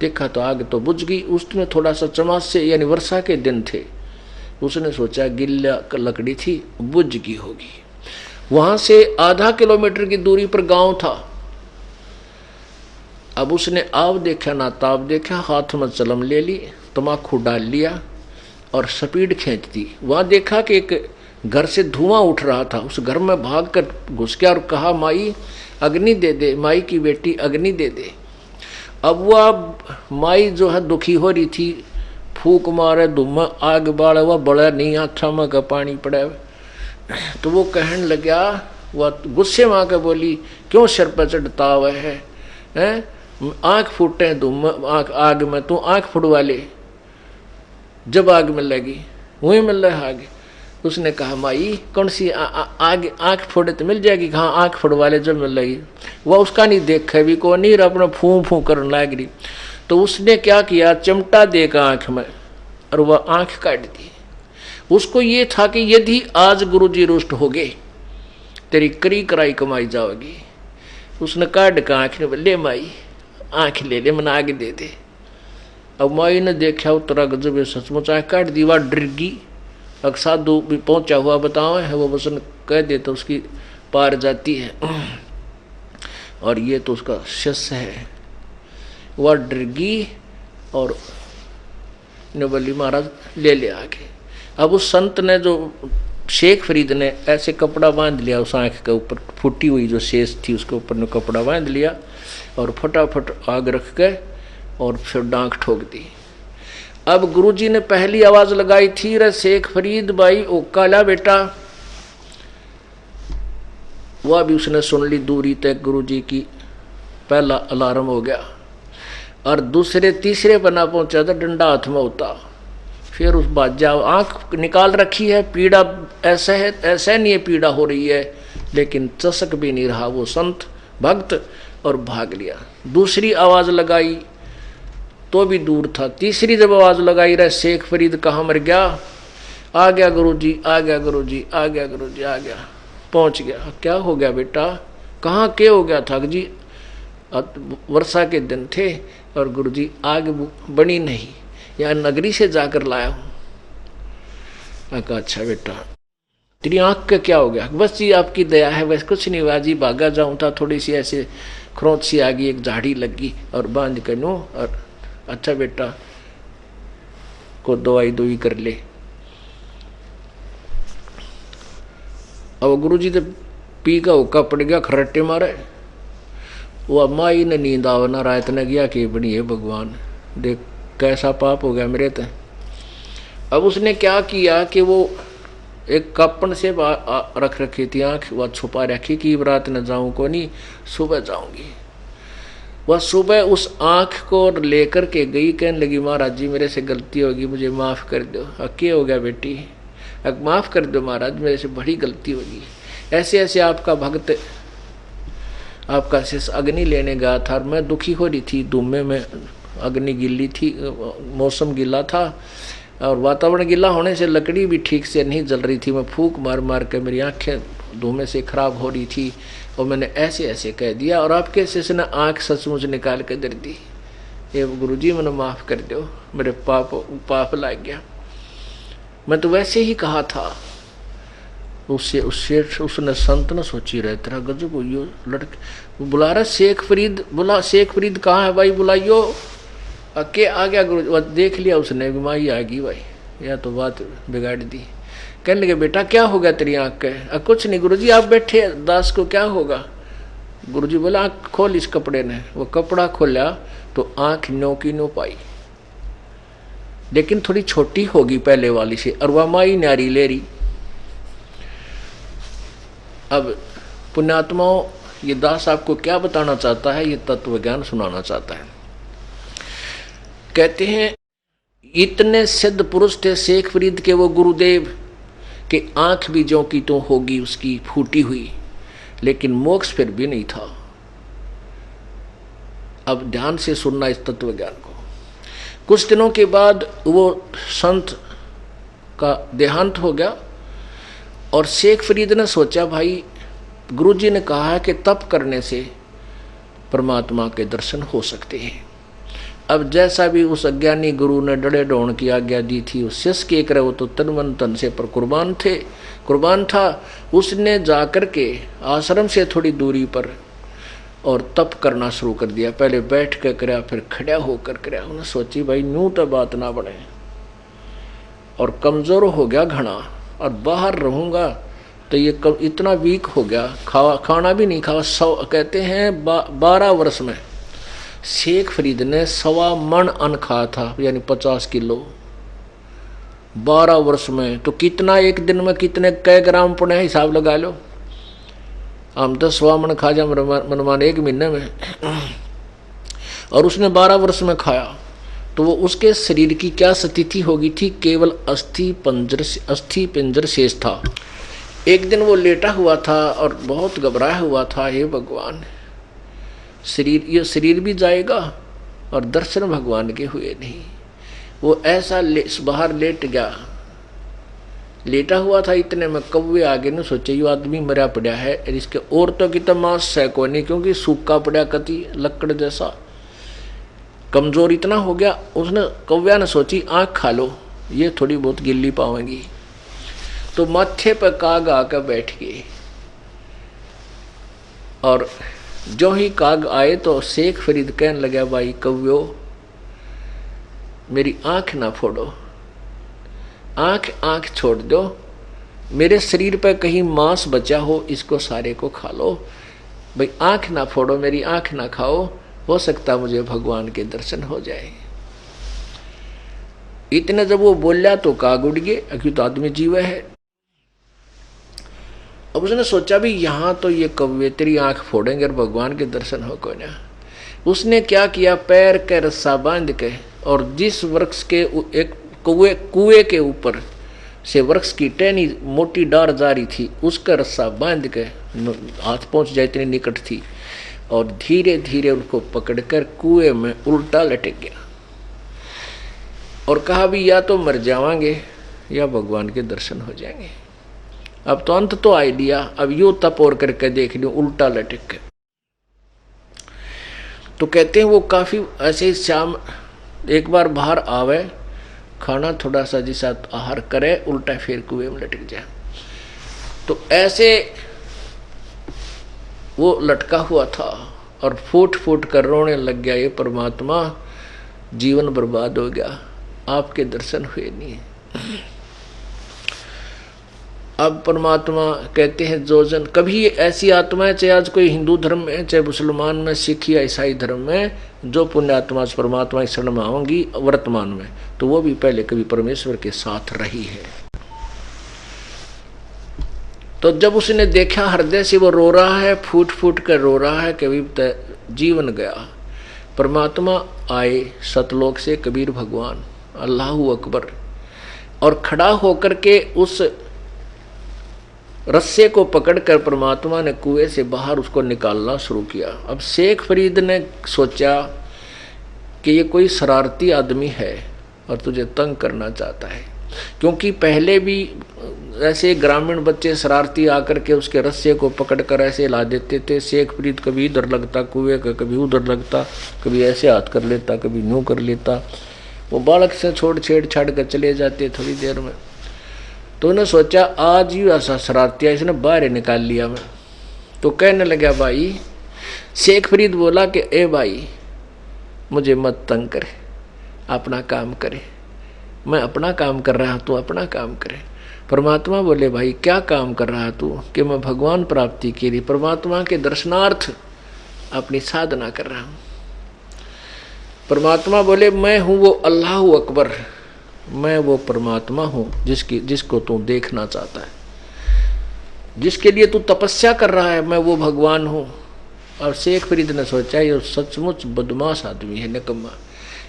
देखा तो आग तो बुझ गई। उसमें थोड़ा सा चमास से, यानी वर्षा के दिन थे, उसने सोचा गिल्ला लकड़ी थी, बुझ गई होगी। वहां से आधा किलोमीटर की दूरी पर गांव था। अब उसने आव देखा ना ताब देखा, हाथ में चलम ले ली, तमाकू डाल लिया और स्पीड खींच दी। वहां देखा कि एक घर से धुआं उठ रहा था। उस घर में भाग कर घुस गया और कहा, माई अग्नि दे दे, माई की बेटी अग्नि दे दे। अब वह माई जो है दुखी हो रही थी, फूक मारे धुआं आग बाढ़, वह बड़ा नहीं आथा में का पानी पड़ा। तो वो कहने लगा, वह गुस्से में आकर बोली, क्यों सिर पर चढ़ता हुआ है, आंख फूटे धुआं आग में, तू आंख फुड़वा ले, जब आग में लगी वही मिल रहा आग। उसने कहा, माई कौन सी आग, आंख फोड़े तो मिल जाएगी, कहाँ आंख फोड़वा ले जब मिल रही। वह उसका नहीं देखा भी को नहीं, अपना फू फू करने लग रही। तो उसने क्या किया, चिमटा देकर आंख में और वह आंख काट दी। उसको ये था कि यदि आज गुरुजी रुष्ट हो गए, तेरी करी कराई कमाई जाओगी। उसने काट का आंख ने, ले माई आंख ले ले, मन आगे दे दे। अब माई ने देखा उतरा गजब सचमुच आंख काट दी। वह डर गई। अब साधु भी पहुंचा हुआ बताओ है, वो वसन कह दे तो उसकी पार जाती है, और ये तो उसका शिष्य है। वह डर गई और ने बोली, महाराज ले ले आगे। अब उस संत ने, जो शेख फरीद ने, ऐसे कपड़ा बांध लिया उस आंख के ऊपर, फूटी हुई जो शेष थी उसके ऊपर ने कपड़ा बांध लिया और फटाफट आग रख के और फिर डांक ठोक दी। अब गुरुजी ने पहली आवाज लगाई थी, रे शेख फरीद भाई ओ काला बेटा। वह भी उसने सुन ली दूरी तक गुरुजी की। पहला अलार्म हो गया और दूसरे तीसरे पर ना पहुंचा तो डंडा हाथ में होता। फिर उस बाजा आंख निकाल रखी है, पीड़ा ऐसा है, ऐसा नहीं है पीड़ा हो रही है, लेकिन चसक भी नहीं रहा वो संत भक्त, और भाग लिया। दूसरी आवाज लगाई तो भी दूर था। तीसरी जब आवाज लगाई, रहे शेख फरीद कहाँ मर गया, आ गया गुरुजी, आ गया गुरुजी, आ गया गुरुजी, आ गया, पहुंच गया। क्या हो गया बेटा, कहाँ क्या हो गया था जी? वर्षा के दिन थे और गुरुजी आग बनी नहीं, यहाँ नगरी से जाकर लाया हूँ। कहा अच्छा बेटा, तेरी आंख का क्या हो गया? बस जी आपकी दया है, बस कुछ नहीं हुआ जी, भागा जाऊँ था, थोड़ी सी ऐसे खरोंच सी आ गई, एक झाड़ी लगी और बांध कर नो। और अच्छा बेटा को दवाई दुई कर ले। अब गुरुजी तो पी का हुक्का पड़ गया, खर्राटे मारे। वो माई ने नींद आवना रात ने गया कि बनी है भगवान, देख कैसा पाप हो गया मेरे ते। अब उसने क्या किया कि वो एक कपन से रख रखी थी आँख, वह छुपा रखी कि रात न जाऊं को नहीं, सुबह जाऊंगी। वह सुबह उस आँख को लेकर के गई, कहने लगी महाराज जी मेरे से गलती होगी, मुझे माफ़ कर दो। क्या हो गया बेटी? माफ़ कर दो महाराज, मेरे से बड़ी गलती होगी। ऐसे ऐसे आपका भक्त आपका शिष्य अग्नि लेने गया था और मैं दुखी हो रही थी, धुएं में अग्नि गिल्ली थी, मौसम गिला था और वातावरण गिला होने से लकड़ी भी ठीक से नहीं जल रही थी। मैं फूंक मार मार के मेरी आंखें धुएं से खराब हो रही थी और मैंने ऐसे ऐसे कह दिया और आपके शिष्य ने आंख सचमुच निकाल के दे दी। ये गुरुजी मैंने माफ कर दो, मेरे पाप लग गया, मैं तो वैसे ही कहा था। उसने संत ने सोची रहे तेरा गजब हो लड़के बुला रहा शेख फरीद, बुला शेख फरीद कहाँ है भाई, बुलाइयो। के आ गया गुरु, देख लिया उसने भी माई आ गई भाई, या तो बात बिगाड़ दी। कहने लगे बेटा क्या हो गया तेरी आंख के? कुछ नहीं गुरुजी आप बैठे, दास को क्या होगा? गुरुजी बोला आंख खोल इस कपड़े ने। वो कपड़ा खोला तो आंख नो की नो पाई, लेकिन थोड़ी छोटी होगी पहले वाली से, और वह माई नारी ले रही। अब पुण्यात्माओं ये दास आपको क्या बताना चाहता है, ये तत्व ज्ञान सुनाना चाहता है। कहते हैं इतने सिद्ध पुरुष थे शेख फरीद के वो गुरुदेव कि आंख भी जो की तो होगी उसकी फूटी हुई, लेकिन मोक्ष फिर भी नहीं था। अब ध्यान से सुनना इस तत्व ज्ञान को। कुछ दिनों के बाद वो संत का देहांत हो गया और शेख फरीद ने सोचा भाई गुरुजी ने कहा है कि तप करने से परमात्मा के दर्शन हो सकते हैं। अब जैसा भी उस अज्ञानी गुरु ने डड़े डोण की आज्ञा दी थी, उस शिष्य के करे वो तो तन मन तन से पर कुर्बान था। उसने जाकर के आश्रम से थोड़ी दूरी पर और तप करना शुरू कर दिया। पहले बैठ कर कराया, फिर खड़ा होकर कराया। उन्होंने सोची भाई न्यू तो बात ना बने, और कमजोर हो गया घना, और बाहर रहूंगा तो ये इतना वीक हो गया, खाना भी नहीं खावा। कहते हैं 12 वर्ष में शेख फरीद ने 1.25 मन अन्न खाया था, यानी 50 किलो 12 वर्ष में। तो कितना एक दिन में कितने कै ग्राम पड़े हिसाब लगा लो। हम तो 1.25 मन खा जा मनमान एक महीने में, और उसने 12 वर्ष में खाया। तो वो उसके शरीर की क्या स्थिति होगी थी, केवल अस्थि पिंजर शेष था। एक दिन वो लेटा हुआ था और बहुत घबराया हुआ था, हे भगवान ये शरीर भी जाएगा और दर्शन भगवान के हुए नहीं। वो ऐसा बाहर लेट गया, लेटा हुआ था। इतने में कौवे आगे ने सोचे ये आदमी मरा पड़ा है, इसके औरतों की तो मांस है कोई नहीं, क्योंकि सूखा पड़ा कति लकड़ जैसा, कमजोर इतना हो गया। उसने कौव्या ने सोची आंख खा लो, ये थोड़ी बहुत गिल्ली पावेंगी। तो माथे पर काग आकर बैठ गए, और जो ही काग आए तो शेख फरीद कहने लगा भाई कव्यो मेरी आंख ना फोड़ो, आंख छोड़ दो, मेरे शरीर पर कहीं मांस बचा हो इसको सारे को खा लो, भाई आंख ना फोड़ो, मेरी आंख ना खाओ, हो सकता मुझे भगवान के दर्शन हो जाए। इतने जब वो बोला तो काग उड़ गए, अक्यूत आदमी जीव है। अब उसने सोचा भी यहाँ तो ये कौवे तेरी आंख फोड़ेंगे और भगवान के दर्शन हो कोई ना। उसने क्या किया, पैर के रस्सा बांध के, और जिस वृक्ष के एक कुएं के ऊपर से वृक्ष की टहनी मोटी डार जा रही थी, उसका रस्सा बांध के हाथ पहुंच जाए इतनी निकट थी, और धीरे धीरे उनको पकड़कर कुएं में उल्टा लटक गया और कहा भी या तो मर जावांगे या भगवान के दर्शन हो जाएंगे। अब तो अंत तो आइडिया, अब यो तप और करके देख लियो, उल्टा लटक के। तो कहते हैं वो काफी ऐसे शाम एक बार बाहर आवे, खाना थोड़ा सा जिसा आहार करे, उल्टा फिर कुएं में लटक जाए। तो ऐसे वो लटका हुआ था और फूट फूट कर रोने लग गया, ये परमात्मा जीवन बर्बाद हो गया, आपके दर्शन हुए नहीं। अब परमात्मा कहते हैं जो जन कभी ऐसी आत्मा है, चाहे आज कोई हिंदू धर्म में, चाहे मुसलमान में, सिख या ईसाई धर्म में, जो पुण्यात्मा परमात्मा की शरण में आएंगी वर्तमान में, तो वो भी पहले कभी परमेश्वर के साथ रही है। तो जब उसने देखा हृदय से वो रो रहा है, फूट फूट कर रो रहा है, कभी जीवन गया, परमात्मा आए सतलोक से, कबीर भगवान अल्लाहू अकबर, और खड़ा होकर के उस रस्से को पकड़कर परमात्मा ने कुएं से बाहर उसको निकालना शुरू किया। अब शेख फरीद ने सोचा कि ये कोई शरारती आदमी है और तुझे तंग करना चाहता है, क्योंकि पहले भी ऐसे ग्रामीण बच्चे शरारती आकर के उसके रस्से को पकड़कर ऐसे हिला देते थे। शेख फरीद कभी इधर लगता कुएं का, कभी उधर लगता, कभी ऐसे हाथ कर लेता, कभी यूं कर लेता। वो बालक से छोड़ छेड़ छाड़ कर चले जाते थोड़ी देर में। तो उन्होंने सोचा आज ही ऐसा शरारती इसने बाहर निकाल लिया मैं। तो कहने लगा भाई, शेख फरीद बोला कि ए भाई मुझे मत तंग करे, अपना काम करे, मैं अपना काम कर रहा तू अपना काम करे। परमात्मा बोले भाई क्या काम कर रहा तू? कि मैं भगवान प्राप्ति के लिए परमात्मा के दर्शनार्थ अपनी साधना कर रहा हूँ। परमात्मा बोले मैं हूँ वो अल्लाह अकबर, मैं वो परमात्मा हूँ जिसको तू देखना चाहता है, जिसके लिए तू तपस्या कर रहा है, मैं वो भगवान हूँ। और शेख फरीद ने सोचा ये सचमुच बदमाश आदमी है, निकम्मा।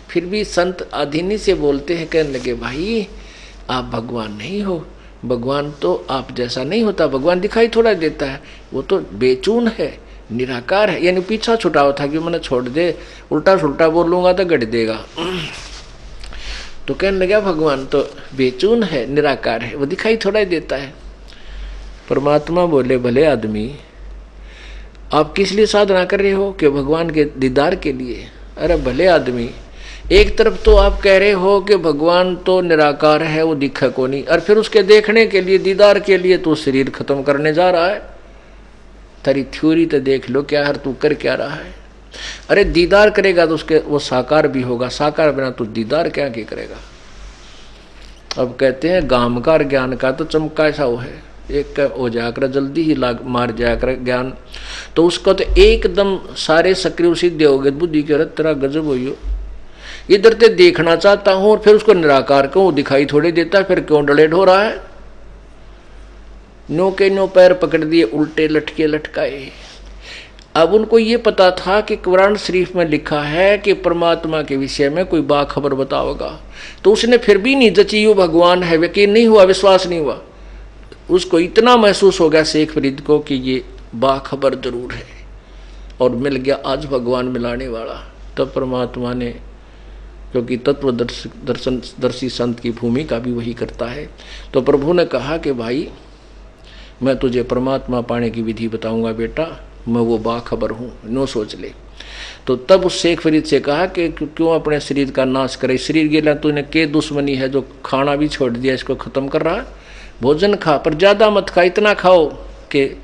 फिर भी संत आधीनी से बोलते हैं, कहने लगे भाई आप भगवान नहीं हो, भगवान तो आप जैसा नहीं होता, भगवान दिखाई थोड़ा देता है, वो तो बेचून है, निराकार है। यानी पीछा छुटावा था कि मैंने छोड़ दे, उल्टा सुल्टा बोलूंगा तो गड़ देगा। तो कहने लगा भगवान तो बेचून है, निराकार है, वो दिखाई थोड़ा ही देता है। परमात्मा बोले भले आदमी आप किस लिए साधना कर रहे हो? कि भगवान के दीदार के लिए। अरे भले आदमी, एक तरफ तो आप कह रहे हो कि भगवान तो निराकार है, वो दिखे को नहीं, और फिर उसके देखने के लिए दीदार के लिए तू शरीर खत्म करने जा रहा है। तेरी थ्योरी तो देख लो क्या है, तू कर क्या रहा है। अरे दीदार करेगा तो उसके वो साकार भी होगा, साकार बिना तू दीदार क्या करेगा। अब कहते हैं गामकार ज्ञान का तो चमका ऐसा वो है, एक हो जाया कर जल्दी ही मार जाया कर ज्ञान, तो उसको तो एकदम सारे सक्रिय सिद्ध हो गए बुद्धि के रत तेरा गजब हो। इधर ते देखना चाहता हूं और फिर उसको निराकार को दिखाई थोड़े देता है, फिर क्यों डलेट हो रहा है। नो के नो पैर पकड़ दिए, उल्टे लटके लटकाए। अब उनको ये पता था कि कुरान शरीफ में लिखा है कि परमात्मा के विषय में कोई बाखबर बताओगा, तो उसने फिर भी नहीं जची वो भगवान है, यकीन नहीं हुआ, विश्वास नहीं हुआ। उसको इतना महसूस हो गया शेख फरीद को कि ये बाखबर जरूर है, और मिल गया आज भगवान मिलाने वाला। तब परमात्मा ने, क्योंकि तत्वदर्शी संत की भूमिका भी वही करता है, तो प्रभु ने कहा कि भाई मैं तुझे परमात्मा पाने की विधि बताऊंगा बेटा, मैं वो बाखबर हूँ, नो सोच ले। तो तब उस शेख फरीद से कहा कि क्यों अपने शरीर का नाश करे, शरीर गिला तूने के दुश्मनी है जो खाना भी छोड़ दिया, इसको खत्म कर रहा है। भोजन खा पर ज्यादा मत खा, इतना खाओ कि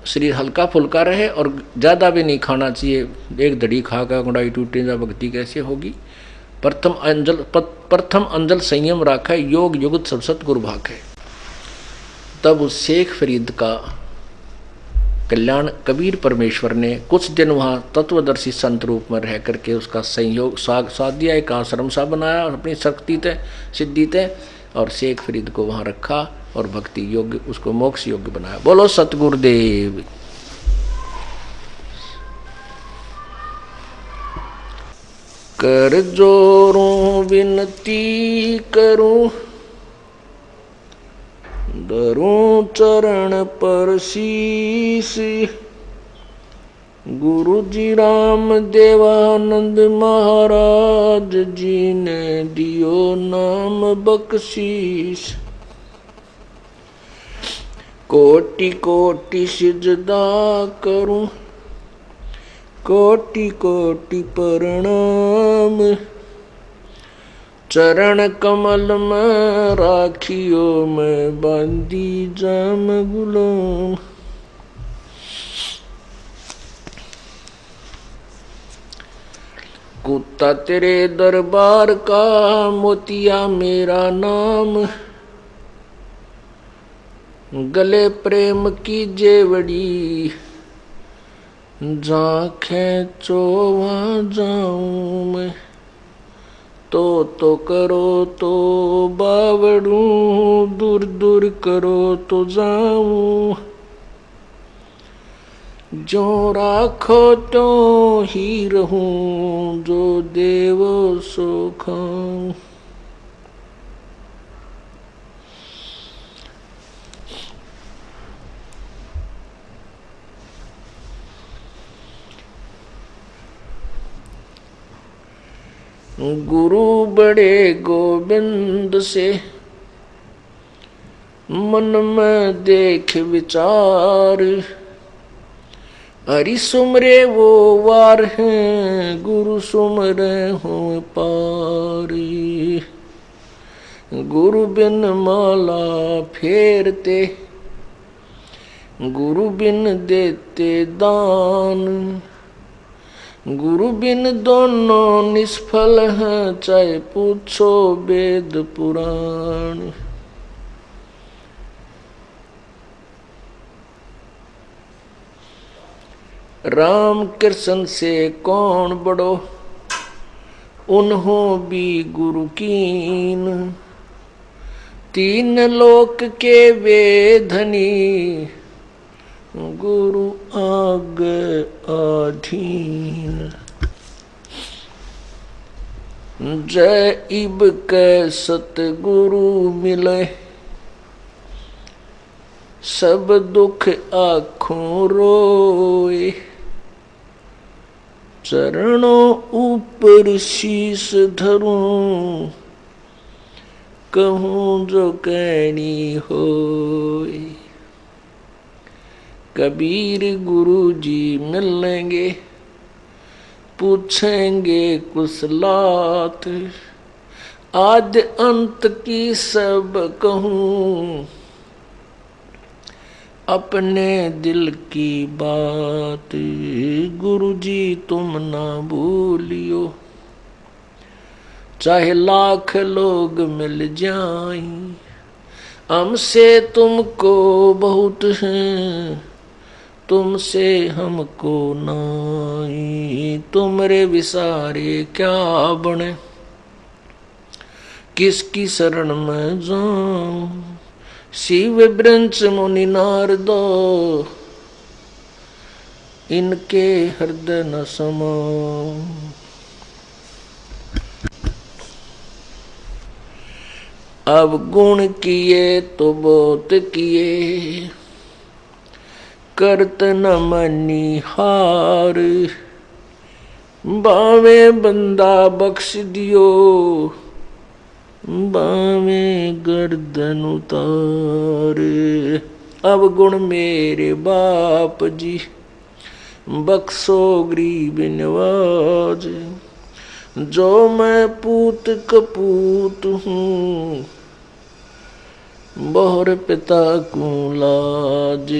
शरीर हल्का फुल्का रहे, और ज्यादा भी नहीं खाना चाहिए। एक धड़ी खा कर गुड़ाई टूटे जा भक्ति कैसे होगी। प्रथम अंजल संयम राखा, योग युगत सब सतगुरु भाखे। तब उस शेख फरीद का कल्याण कबीर परमेश्वर ने कुछ दिन वहाँ तत्वदर्शी संत रूप में रह करके उसका संयोग साध दिया, एक आश्रम सा बनाया अपनी शक्ति थे सिद्धि थे, और शेख फरीद को वहाँ रखा और भक्ति योग्य, उसको मोक्ष योग्य बनाया। बोलो सतगुरुदेव। कर जोरों विनती करूं, धरूं चरण पर शीश, गुरु जी राम देवानंद महाराज जी ने दियो नाम बख्शीश। कोटि कोटि सिजदा करूं, कोटि कोटि प्रणाम, चरण कमल में राखियो मैं बांधी जाम गुलाम। कुत्ता तेरे दरबार का, मोतिया मेरा नाम, गले प्रेम की जेवड़ी, जहाँ खेचो वहाँ जाऊं मैं। तो करो तो बावड़ू, दूर दूर करो तो जाऊं। जो राखो तो ही रहूं, जो देवो सो खाऊं। गुरु बड़े गोविंद से मन में देख विचार, हरि सुमरे वो वार हैं, गुरु सुमरे हूँ पारी। गुरु बिन माला फेरते, गुरु बिन देते दान, गुरु बिन दोनों निष्फल हैं, चाहे पूछो वेद पुराण। राम कृष्ण से कौन बड़ो, उन्हों भी गुरु कीन, तीन लोक के वे धनी, गुरु आगे अधीन। जय इब के सतगुरु मिले, सब दुख आँखों रोए, चरणों ऊपर शीश धरूं, कहूँ जो कहनी होए। कबीर गुरु जी मिलेंगे, पूछेंगे कुशलात, आद्य अंत की सब कहूँ, अपने दिल की बात। गुरु जी तुम ना भूलियो, चाहे लाख लोग मिल जाएं, हमसे तुमको बहुत हैं, तुमसे हमको नाई। तुमरे विसारे क्या बने, किसकी शरण में जाऊं, शिव ब्रंच मुनि नारदो, इनके हृदय न समाऊं। अब गुण किए तो बहुत किए, करत न मनी हार, बावे बंदा बख्श दियो, बावे गर्दन उतार। अब गुण मेरे बाप जी, बख्शो गरीब नवाज, जो मैं पूत कपूत हूँ, बहुर पिता को लाज।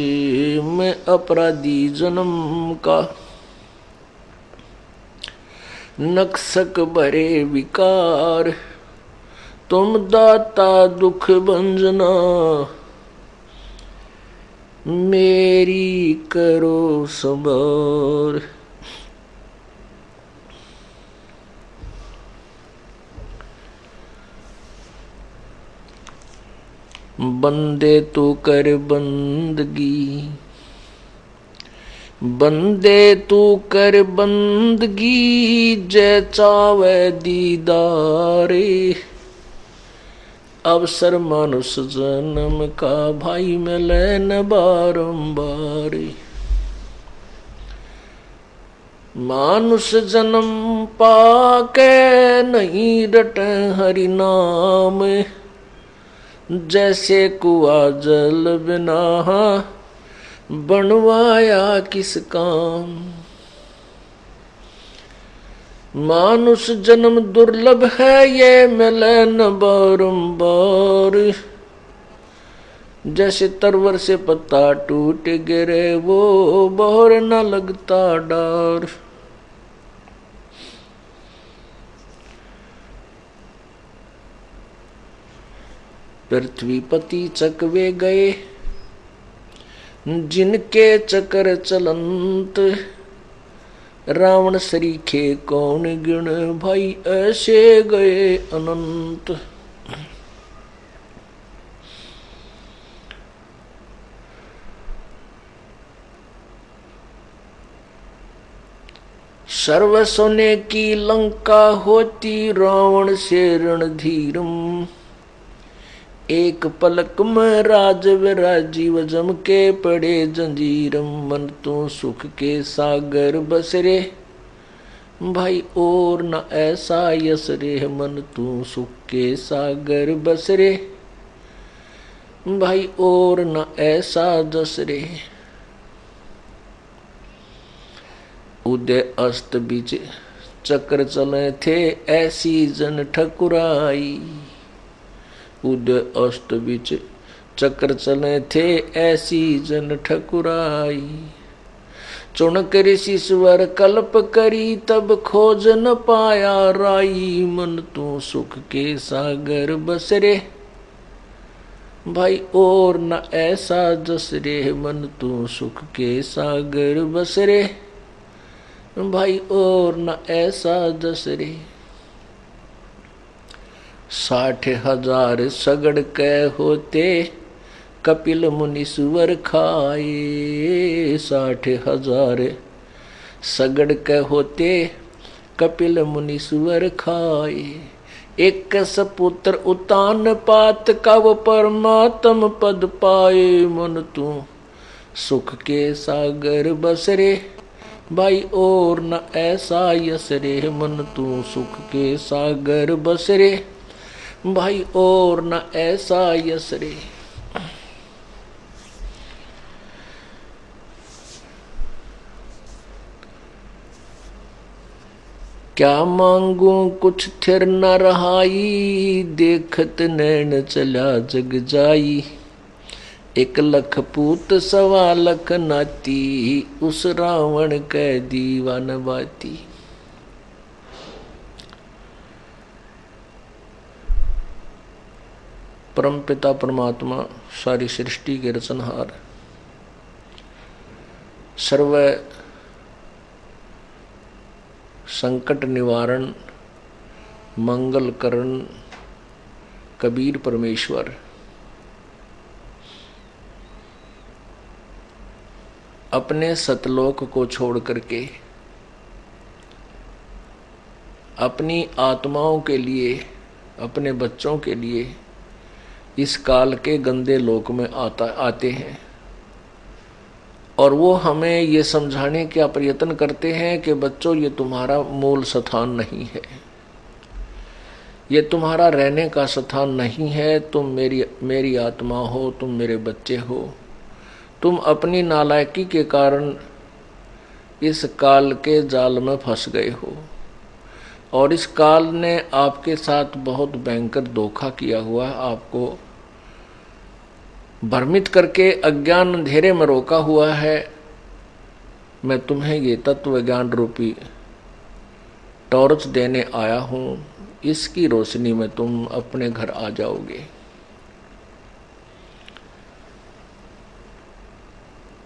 मैं अपराधी जन्म का, नक्सक भरे विकार, तुम दाता दुख भंजना, मेरी करो संभार। बंदे तू कर बंदगी, बंदे तू कर बंदगी, जय चावे दीदारे। अवसर मानुष जन्म का, भाई मिले न बारंबार। मानुष जन्म पाके नहीं रटे हरि नाम, जैसे कुआ जल बिना बनवाया किस काम। मानुष जन्म दुर्लभ है, ये मिले न बारंबार। जैसे तरवर से पत्ता टूट गिरे, वो बहुर न लगता डार। पृथ्वीपति चकवे गए, जिनके चक्र चलंत, रावण सरीखे कौन गिण, भाई ऐसे गए अनंत। सर्व सोने की लंका होती, रावण से रणधीरम। एक पलक में राज विराजीव, जम के पड़े जंजीरम। मन तो सुख के सागर बसरे, भाई और न ऐसा यस रे मन तू सुख के सागर बस रे, भाई और न ऐसा जस रे। उदय अस्त बीच चक्र चले थे ऐसी जन ठकुराई, उदय अस्त बीच चक्र चले थे ऐसी जन ठकुराई। चुनक ऋषिश्वर कल्प करी तब खोज न पाया राई, मन तू सुख के सागर बस रे, भाई और न ऐसा जस रे। मन तू सुख के सागर बस रे, भाई और न ऐसा जस रे। 60,000 सगड़ के होते कपिल मुनीश्वर खाए, 60,000 सगड़ के होते कपिल मुनीश्वर खाए। एक सपुत्र उतान पात का वो परमात्म पद पाए, मन तू सुख के सागर बस रे, भाई और न ऐसा यस रे। मन तू सुख के सागर बस रे, भाई और न ऐसा यस रे। क्या मांगू कुछ थिर न रहाई, देखत नैन चला जग जाई। 1 लख पूत 1.25 लख नाती, उस रावण के दीवान बाती। परम पिता परमात्मा सारी सृष्टि के रचनहार, सर्व संकट निवारण मंगल करण कबीर परमेश्वर अपने सतलोक को छोड़ करके अपनी आत्माओं के लिए, अपने बच्चों के लिए इस काल के गंदे लोक में आते हैं। और वो हमें ये समझाने का प्रयत्न करते हैं कि बच्चों ये तुम्हारा मूल स्थान नहीं है, ये तुम्हारा रहने का स्थान नहीं है। तुम मेरी आत्मा हो, तुम मेरे बच्चे हो। तुम अपनी नालायकी के कारण इस काल के जाल में फंस गए हो और इस काल ने आपके साथ बहुत भयंकर धोखा किया हुआ, आपको भ्रमित करके अज्ञान अंधेरे में रोका हुआ है। मैं तुम्हें ये तत्व ज्ञान रूपी टॉर्च देने आया हूं, इसकी रोशनी में तुम अपने घर आ जाओगे।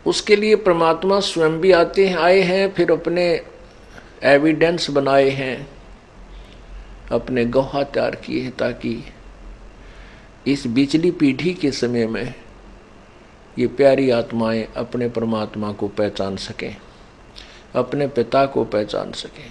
उसके लिए परमात्मा स्वयं भी आए हैं, फिर अपने एविडेंस बनाए हैं, अपने गवाह तैयार किए हैं, ताकि इस बिचली पीढ़ी के समय में ये प्यारी आत्माएं अपने परमात्मा को पहचान सकें, अपने पिता को पहचान सकें।